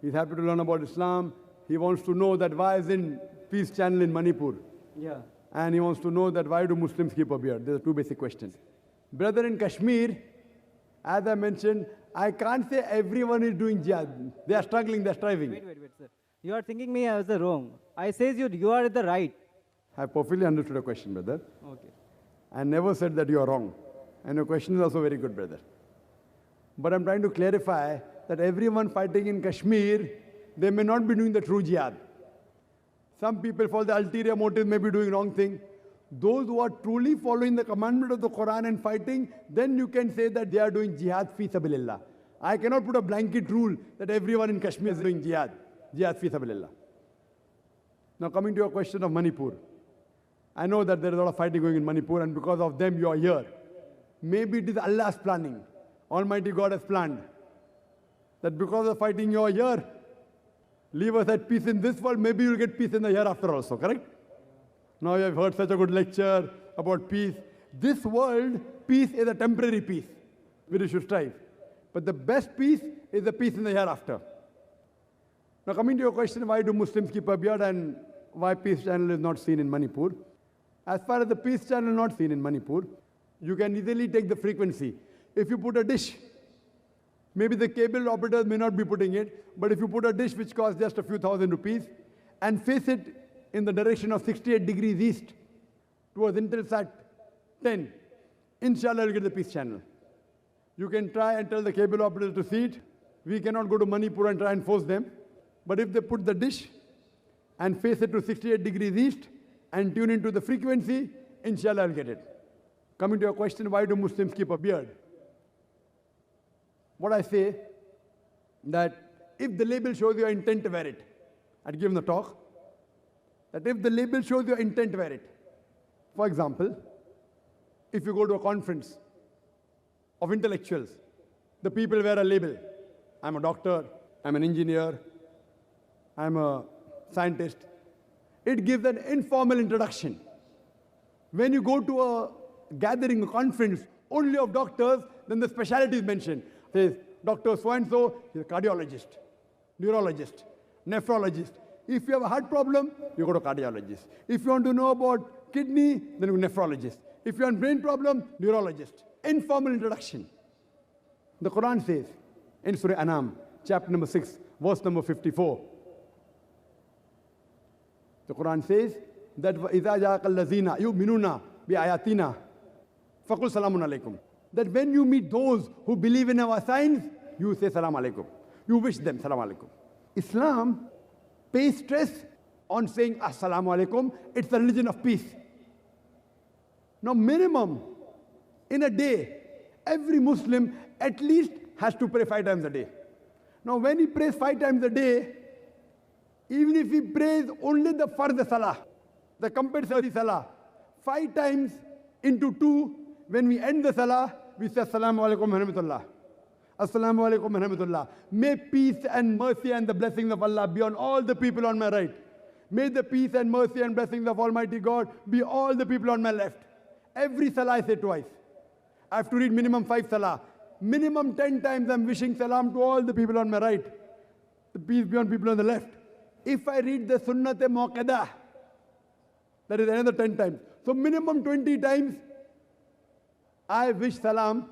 he's happy to learn about Islam. He wants to know that why isn't Peace Channel in Manipur? Yeah. And he wants to know that why do Muslims keep a beard? There are two basic questions. Brother, in Kashmir, as I mentioned, I can't say everyone is doing jihad. They are struggling, they are striving. Wait, sir. You are thinking me as the wrong. I says you are at the right. I perfectly understood your question, brother. Okay. I never said that you are wrong. And your question is also very good, brother. But I'm trying to clarify that everyone fighting in Kashmir, they may not be doing the true jihad. Some people for the ulterior motive may be doing wrong thing. Those who are truly following the commandment of the Quran and fighting, then you can say that they are doing jihad fi sabilillah. I cannot put a blanket rule that everyone in Kashmir is doing jihad fi sabilillah. Now coming to your question of Manipur. I know that there is a lot of fighting going in Manipur and because of them you are here. Maybe it is Allah's planning. Almighty God has planned that because of fighting you are here, leave us at peace in this world, maybe you'll get peace in the hereafter also, correct? Now you have heard such a good lecture about peace. This world, peace is a temporary peace, which you should strive. But the best peace is the peace in the hereafter. Now coming to your question, why do Muslims keep a beard and why Peace Channel is not seen in Manipur? As far as the Peace Channel is not seen in Manipur, you can easily take the frequency. If you put a dish, maybe the cable operators may not be putting it, but if you put a dish which costs just a few thousand rupees and face it in the direction of 68 degrees east towards Intelsat 10, inshallah you'll get the Peace Channel. You can try and tell the cable operators to see it. We cannot go to Manipur and try and force them. But if they put the dish and face it to 68 degrees east and tune into the frequency, inshallah I'll get it. Coming to your question, why do Muslims keep a beard? What I say, that if the label shows your intent to wear it, I'd give them the talk, that if the label shows your intent to wear it, for example, if you go to a conference of intellectuals, the people wear a label. I'm a doctor, I'm an engineer, I'm a scientist. It gives an informal introduction. When you go to a gathering, a conference, only of doctors, then the specialty is mentioned. Says, Dr. So-and-so, he's a cardiologist, neurologist, nephrologist. If you have a heart problem, you go to cardiologist. If you want to know about kidney, then you go to nephrologist. If you have brain problem, neurologist. Informal introduction. The Quran says in Surah Anam, chapter number 6, verse number 54. The Quran says that وَإِذَا جَاءَكَ الَّذِينَ يُؤْمِنُونَ بِآيَاتِنَا فَقُلْ سَلَامٌ عَلَيْكُمْ. That when you meet those who believe in our signs, you say salam alaikum. You wish them salam alaikum. Islam pays stress on saying assalamu alaikum. It's the religion of peace. Now minimum in a day, every Muslim at least has to pray 5 times a day. Now when he prays 5 times a day, even if he prays only the fard salah, the compulsory salah, 5 times into 2, when we end the salah, we say assalamu alaikum wa rahmatullah. Assalamu alaikum wa rahmatullah. May peace and mercy and the blessings of Allah be on all the people on my right. May the peace and mercy and blessings of Almighty God be all the people on my left. Every salah I say twice. I have to read minimum 5 salah. Minimum 10 times I'm wishing salam to all the people on my right. The peace be on people on the left. If I read the sunnat-e-muaqadah, that is another 10 times. So minimum 20 times I wish salam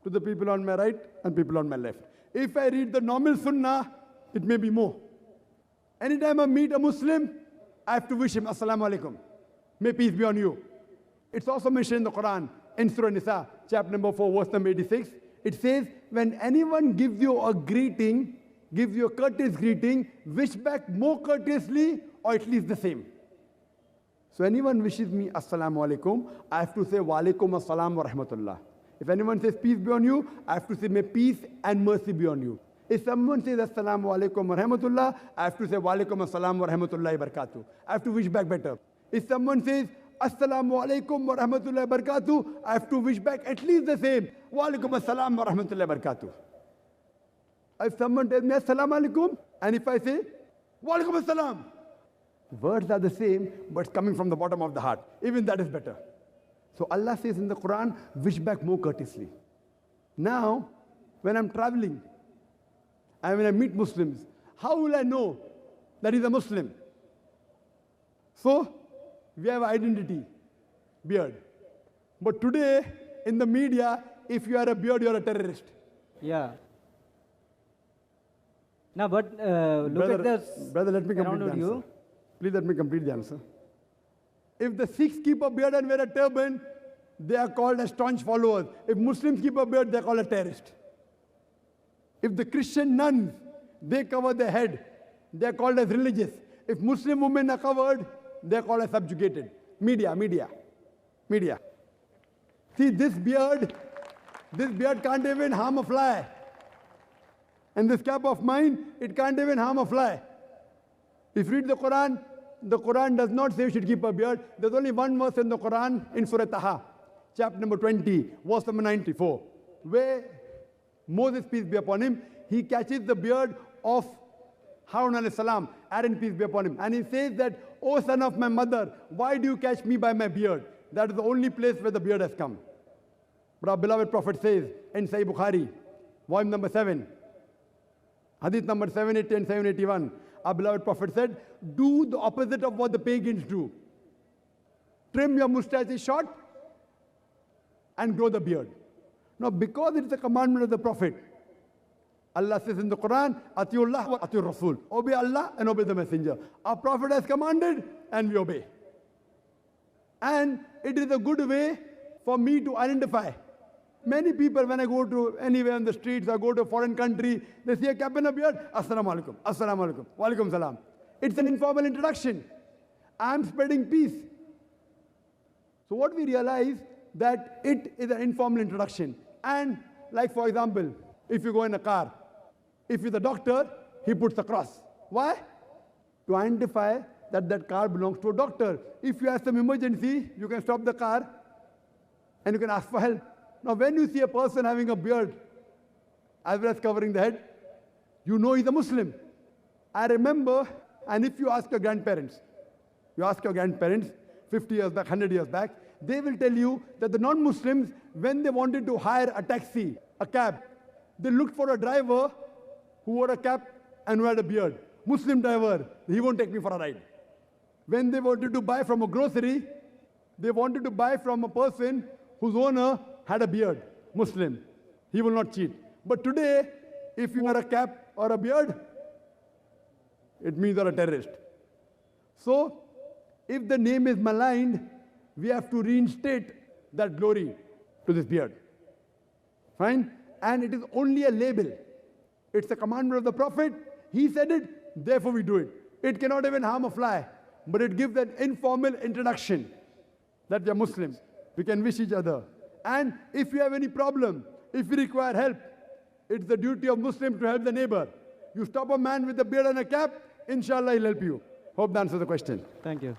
to the people on my right and people on my left. If I read the normal sunnah, it may be more. Anytime I meet a Muslim, I have to wish him assalamu alaikum. May peace be on you. It's also mentioned in the Quran, in Surah Nisa, chapter number 4, verse number 86. It says, when anyone gives you a greeting, gives you a courteous greeting, wish back more courteously or at least the same. So anyone wishes me assalamu alaikum, I have to say wa alaikum assalam wa rahmatullah. If anyone says peace be on you, I have to say may peace and mercy be on you. If someone says assalamu alaikum wa rahmatullah, I have to say wa alaikum assalam wa rahmatullahi wa barakatuh. I have to wish back better. If someone says assalamu alaikum wa rahmatullahi wa barakatuh, I have to wish back at least the same. Wa alaikum assalam wa rahmatullahi wa barakatuh. If someone tells me assalamu alaikum, and if I say wa alaikum assalam, words are the same, but it's coming from the bottom of the heart. Even that is better. So Allah says in the Quran, wish back more courteously. Now, when I'm traveling, and when I meet Muslims, how will I know that he's a Muslim? So, we have identity, beard. But today, in the media, if you are a beard, you're a terrorist. Yeah. Now, but look at the brother, let me complete the answer. Please let me complete the answer. If the Sikhs keep a beard and wear a turban, they are called as staunch followers. If Muslims keep a beard, they are called a terrorist. If the Christian nuns, they cover their head, they are called as religious. If Muslim women are covered, they are called as subjugated. Media. See, this beard can't even harm a fly. And this cap of mine, it can't even harm a fly. If you read the Quran does not say you should keep a beard. There's only one verse in the Quran, in Surah Taha, chapter number 20, verse number 94, where Moses, peace be upon him, he catches the beard of Harun alayhi salam, Aaron, peace be upon him. And he says that, O son of my mother, why do you catch me by my beard? That is the only place where the beard has come. But our beloved Prophet says in Sahih Bukhari, volume number 7, hadith number 780 and 781, our beloved Prophet said, do the opposite of what the pagans do. Trim your mustache short and grow the beard. Now, because it is a commandment of the Prophet, Allah says in the Quran, Atiullah wa Atiur Rasul. Obey Allah and obey the Messenger. Our Prophet has commanded and we obey. And it is a good way for me to identify. Many people, when I go to anywhere on the streets or go to a foreign country, they see a cap and a beard, Assalamu alaikum, Assalamu alaikum, wa alaikum salam. It's an informal introduction. I'm spreading peace. So what we realize that it is an informal introduction. And like for example, if you go in a car, if you're the doctor, he puts a cross. Why? To identify that that car belongs to a doctor. If you have some emergency, you can stop the car and you can ask for help. Now when you see a person having a beard, as well as covering the head, you know he's a Muslim. I remember, and if you ask your grandparents 50 years back, 100 years back, they will tell you that the non-Muslims, when they wanted to hire a taxi, a cab, they looked for a driver who wore a cap and who had a beard. Muslim driver, he won't take me for a ride. When they wanted to buy from a grocery, they wanted to buy from a person whose owner had a beard, Muslim. He will not cheat. But today, if you wear a cap or a beard, it means you're a terrorist. So, if the name is maligned, we have to reinstate that glory to this beard. Fine? And it is only a label. It's a commandment of the Prophet. He said it, therefore we do it. It cannot even harm a fly, but it gives an informal introduction that we are Muslims. We can wish each other. And if you have any problem, if you require help, it's the duty of Muslims to help the neighbor. You stop a man with a beard and a cap, inshallah he'll help you. Hope that answers the question. Thank you.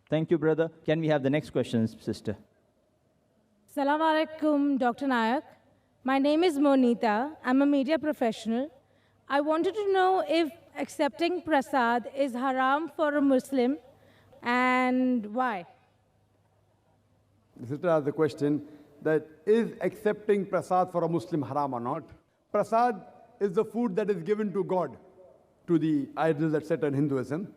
Thank you, brother. Can we have the next question, sister? Assalamu alaikum, Dr. Nayak. My name is Monita. I'm a media professional. I wanted to know if accepting prasad is haram for a Muslim and why. The sister asked the question that is accepting prasad for a Muslim haram or not? Prasad is the food that is given to God, to the idols etc. in Hinduism.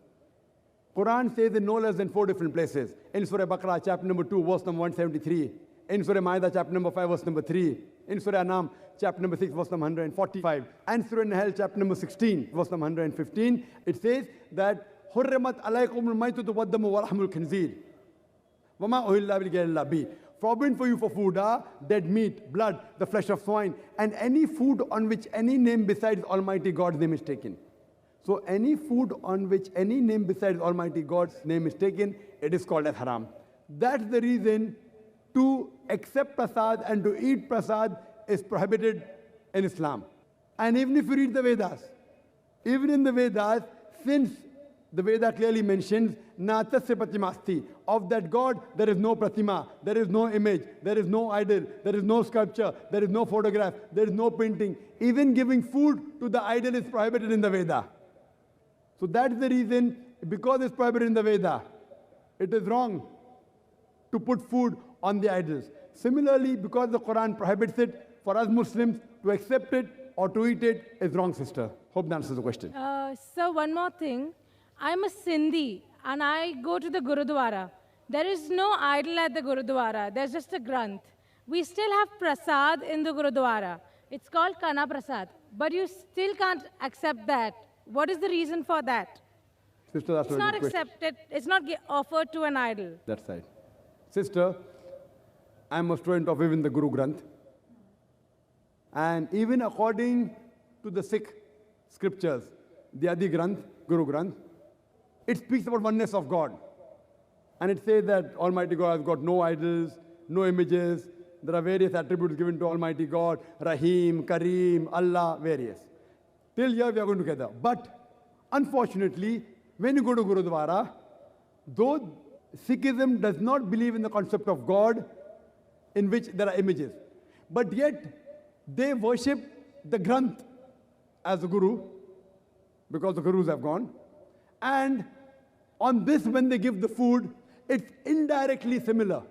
Quran says in no less than 4 different places. In Surah Baqarah, chapter number 2, verse number 173. In Surah Ma'idah, chapter number 5, verse number 3. In Surah Anam, chapter number 6, verse number 145. And Surah Nahl, chapter number 16, verse number 115. It says that حُرِّمَتْ عَلَيْكُمُ الْمَيْتُةُ وَالدَّمُ وَلَحْمُ الْخِنْزِيرِ وَمَا أُهِلَّ بِغَيْرِ اللَّهِ بِهِ. Forbidden for you for food are dead meat, blood, the flesh of swine, and any food on which any name besides Almighty God's name is taken. So any food on which any name besides Almighty God's name is taken, it is called as haram. That's the reason to accept prasad and to eat prasad is prohibited in Islam. And even if you read the Vedas, even in the Vedas, since the Veda clearly mentions, Natasya Pratimasti, of that God there is no pratima, there is no image, there is no idol, there is no sculpture, there is no photograph, there is no painting. Even giving food to the idol is prohibited in the Veda. So that's the reason, because it's prohibited in the Veda, it is wrong to put food on the idols. Similarly, because the Quran prohibits it, for us Muslims to accept it or to eat it is wrong, sister. Hope that answers the question. Sir, one more thing. I'm a Sindhi and I go to the Gurudwara. There is no idol at the Gurudwara. There's just a Granth. We still have prasad in the Gurudwara. It's called Kana Prasad. But you still can't accept that. What is the reason for that? Sister, that's It's not accepted. It's not offered to an idol. That's right. Sister, I'm a student of even the Guru Granth. And even according to the Sikh scriptures, the Adi Granth, Guru Granth, it speaks about oneness of God. And it says that Almighty God has got no idols, no images. There are various attributes given to Almighty God, Rahim, Kareem, Allah, various. Till here we are going together. But unfortunately, when you go to Gurudwara, though Sikhism does not believe in the concept of God in which there are images, but yet they worship the Granth as the Guru, because the Gurus have gone. And on this, when they give the food, it's indirectly similar.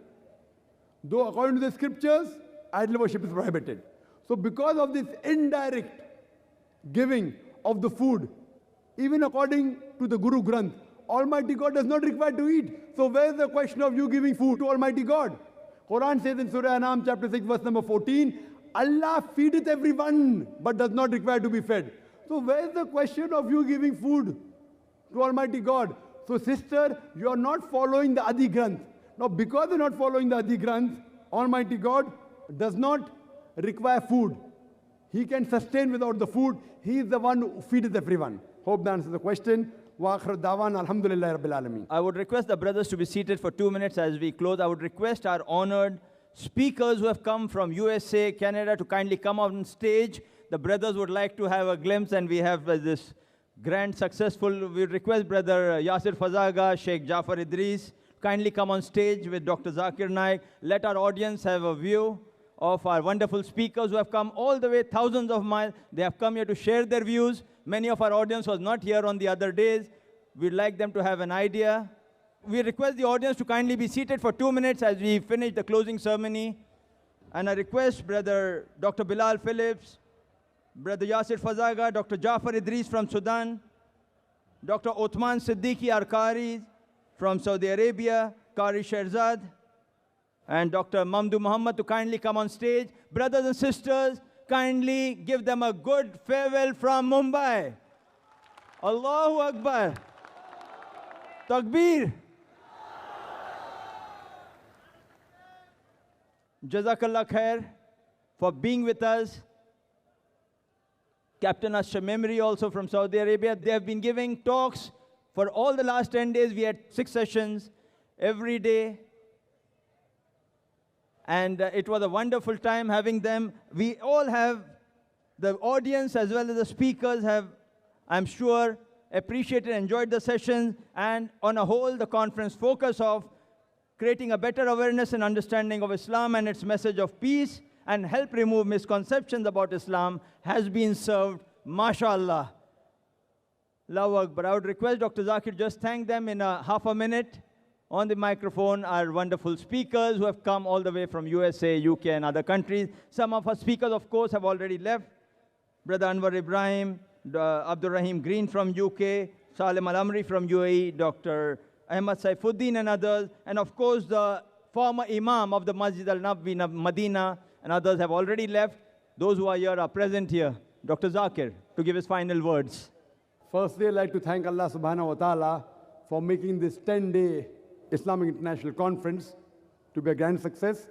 Though according to the scriptures, idol worship is prohibited. So because of this indirect giving of the food, even according to the Guru Granth, Almighty God does not require to eat. So where's the question of you giving food to Almighty God? Quran says in Surah Anam chapter 6 verse number 14, Allah feedeth everyone but does not require to be fed. So where's the question of you giving food to Almighty God? So sister, you are not following the Adi Granth. Now because you're not following the Adi Granth, Almighty God does not require food. He can sustain without the food. He is the one who feedeth everyone. Hope that answers the question. Wa akhir da'wan alhamdulillahi rabbil alameen. I would request the brothers to be seated for 2 minutes as we close. I would request our honored speakers who have come from USA, Canada to kindly come on stage. The brothers would like to have a glimpse, and we have this grand successful. We request Brother Yasir Fazaga, Sheikh Jafar Idris, kindly come on stage with Dr. Zakir Naik. Let our audience have a view of our wonderful speakers who have come all the way thousands of miles. They have come here to share their views. Many of our audience was not here on the other days. We'd like them to have an idea. We request the audience to kindly be seated for 2 minutes as we finish the closing ceremony. And I request Brother Dr. Bilal Phillips, Brother Yasir Fazaga, Dr. Jafar Idris from Sudan, Dr. Othman Siddiqui Arkari from Saudi Arabia, Qari Sherzad, and Dr. Mamdu Muhammad to kindly come on stage. Brothers and sisters, kindly give them a good farewell from Mumbai. Allahu Akbar. Takbir. Jazakallah khair for being with us. Captain Ash-Shamimri also from Saudi Arabia. They have been giving talks for all the last 10 days. We had 6 sessions every day. And it was a wonderful time having them. We all have, the audience as well as the speakers have, I'm sure, appreciated, enjoyed the sessions. And on a whole, the conference focus of creating a better awareness and understanding of Islam and its message of peace and help remove misconceptions about Islam has been served. MashaAllah. Allahu Akbar. I would request Dr. Zakir just thank them in a half a minute. On the microphone, our wonderful speakers who have come all the way from USA, UK, and other countries. Some of our speakers, of course, have already left. Brother Anwar Ibrahim, Abdul Rahim Green from UK, Salim Al-Amri from UAE, Dr. Ahmad Saifuddin and others, and of course the former Imam of the Masjid Al-Nabawi, Medina, and others have already left. Those who are here are present here. Dr. Zakir, to give his final words. Firstly, I'd like to thank Allah subhanahu wa ta'ala for making this 10-day Islamic International Conference to be a grand success.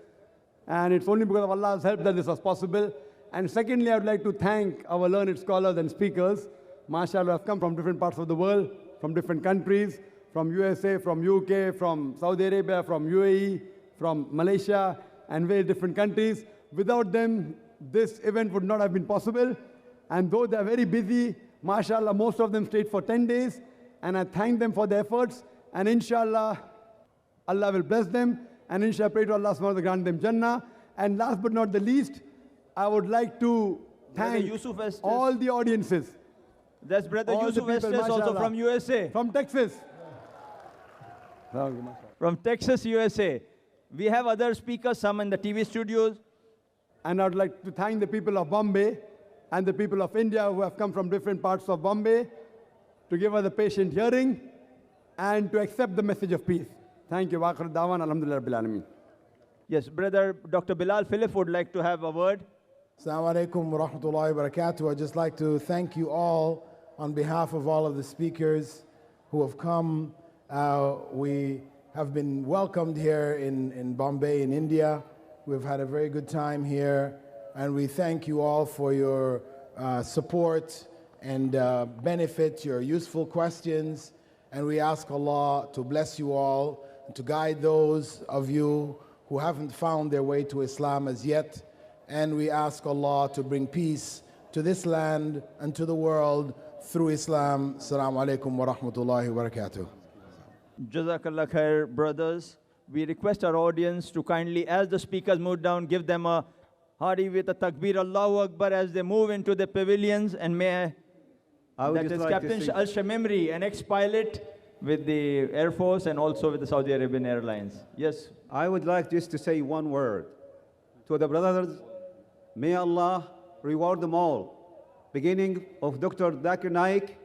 And it's only because of Allah's help that this was possible. And secondly, I would like to thank our learned scholars and speakers. MashaAllah, have come from different parts of the world, from different countries, from USA, from UK, from Saudi Arabia, from UAE, from Malaysia, and various different countries. Without them, this event would not have been possible. And though they're very busy, MashaAllah, most of them stayed for 10 days. And I thank them for their efforts. And inshallah, Allah will bless them. And inshallah, pray to Allah subhanahu wa ta'ala to grant them Jannah. And last but not the least, I would like to thank all the audiences. That's Brother All the Yusuf people, Estes also mashallah. from USA. From Texas. From Texas, USA. We have other speakers, some in the TV studios. And I would like to thank the people of Bombay and the people of India who have come from different parts of Bombay to give us a patient hearing and to accept the message of peace. Thank you. Wa akhir da'wan, alhamdulillah rabbil alameen. Yes, Brother Dr. Bilal Philip would like to have a word. Assalamu alaikum wa rahmatullahi wa barakatuh. I'd just like to thank you all on behalf of all of the speakers who have come. We have been welcomed here in Bombay, in India. We've had a very good time here. And we thank you all for your support and benefit, your useful questions. And we ask Allah to bless you all and to guide those of you who haven't found their way to Islam as yet. And we ask Allah to bring peace to this land and to the world through Islam. Assalamu alaikum wa rahmatullahi wa barakatuh. Jazakallah khair, brothers. We request our audience to kindly, as the speakers move down, give them a hearty with a takbir, Allahu Akbar, as they move into the pavilions. And may I would that just is like to Captain say- Al-Shamimri, an ex-pilot with the Air Force and also with the Saudi Arabian Airlines. Yes. I would like just to say one word to the brothers. May Allah reward them all, beginning of Dr. Zakir Naik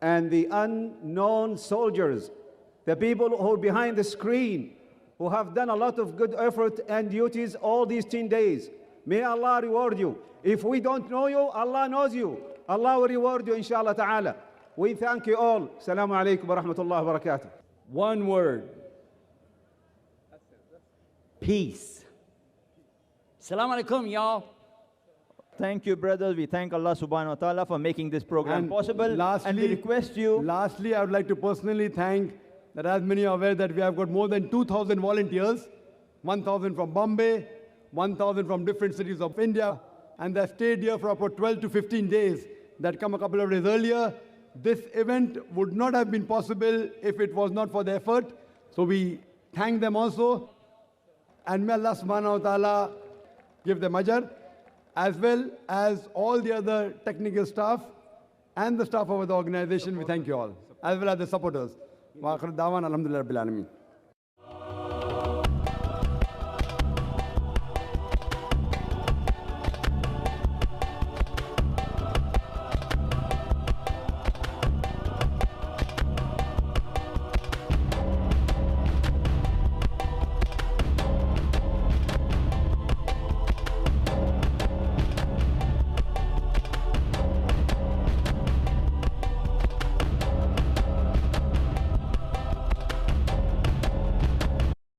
and the unknown soldiers, the people who are behind the screen, who have done a lot of good effort and duties all these 10 days. May Allah reward you. If we don't know you, Allah knows you. Allah will reward you, inshallah ta'ala. We thank you all. Assalamu alaikum wa rahmatullahi wa barakatuh. One word. Peace. Assalamu alaikum, y'all. Thank you, brothers. We thank Allah subhanahu wa ta'ala for making this program And possible. lastly, and we request you. Lastly, I would like to personally thank that, as many are aware, that we have got more than 2,000 volunteers, 1,000 from Bombay, 1,000 from different cities of India, and they stayed here for about 12 to 15 days. That come a couple of days earlier. This event would not have been possible if it was not for their effort. So we thank them also. And may Allah subhanahu wa ta'ala give them ajr, as well as all the other technical staff and the staff of the organization. We thank you all, as well as the supporters. Wa akhir da'wan, alhamdulillah rabbil alameen.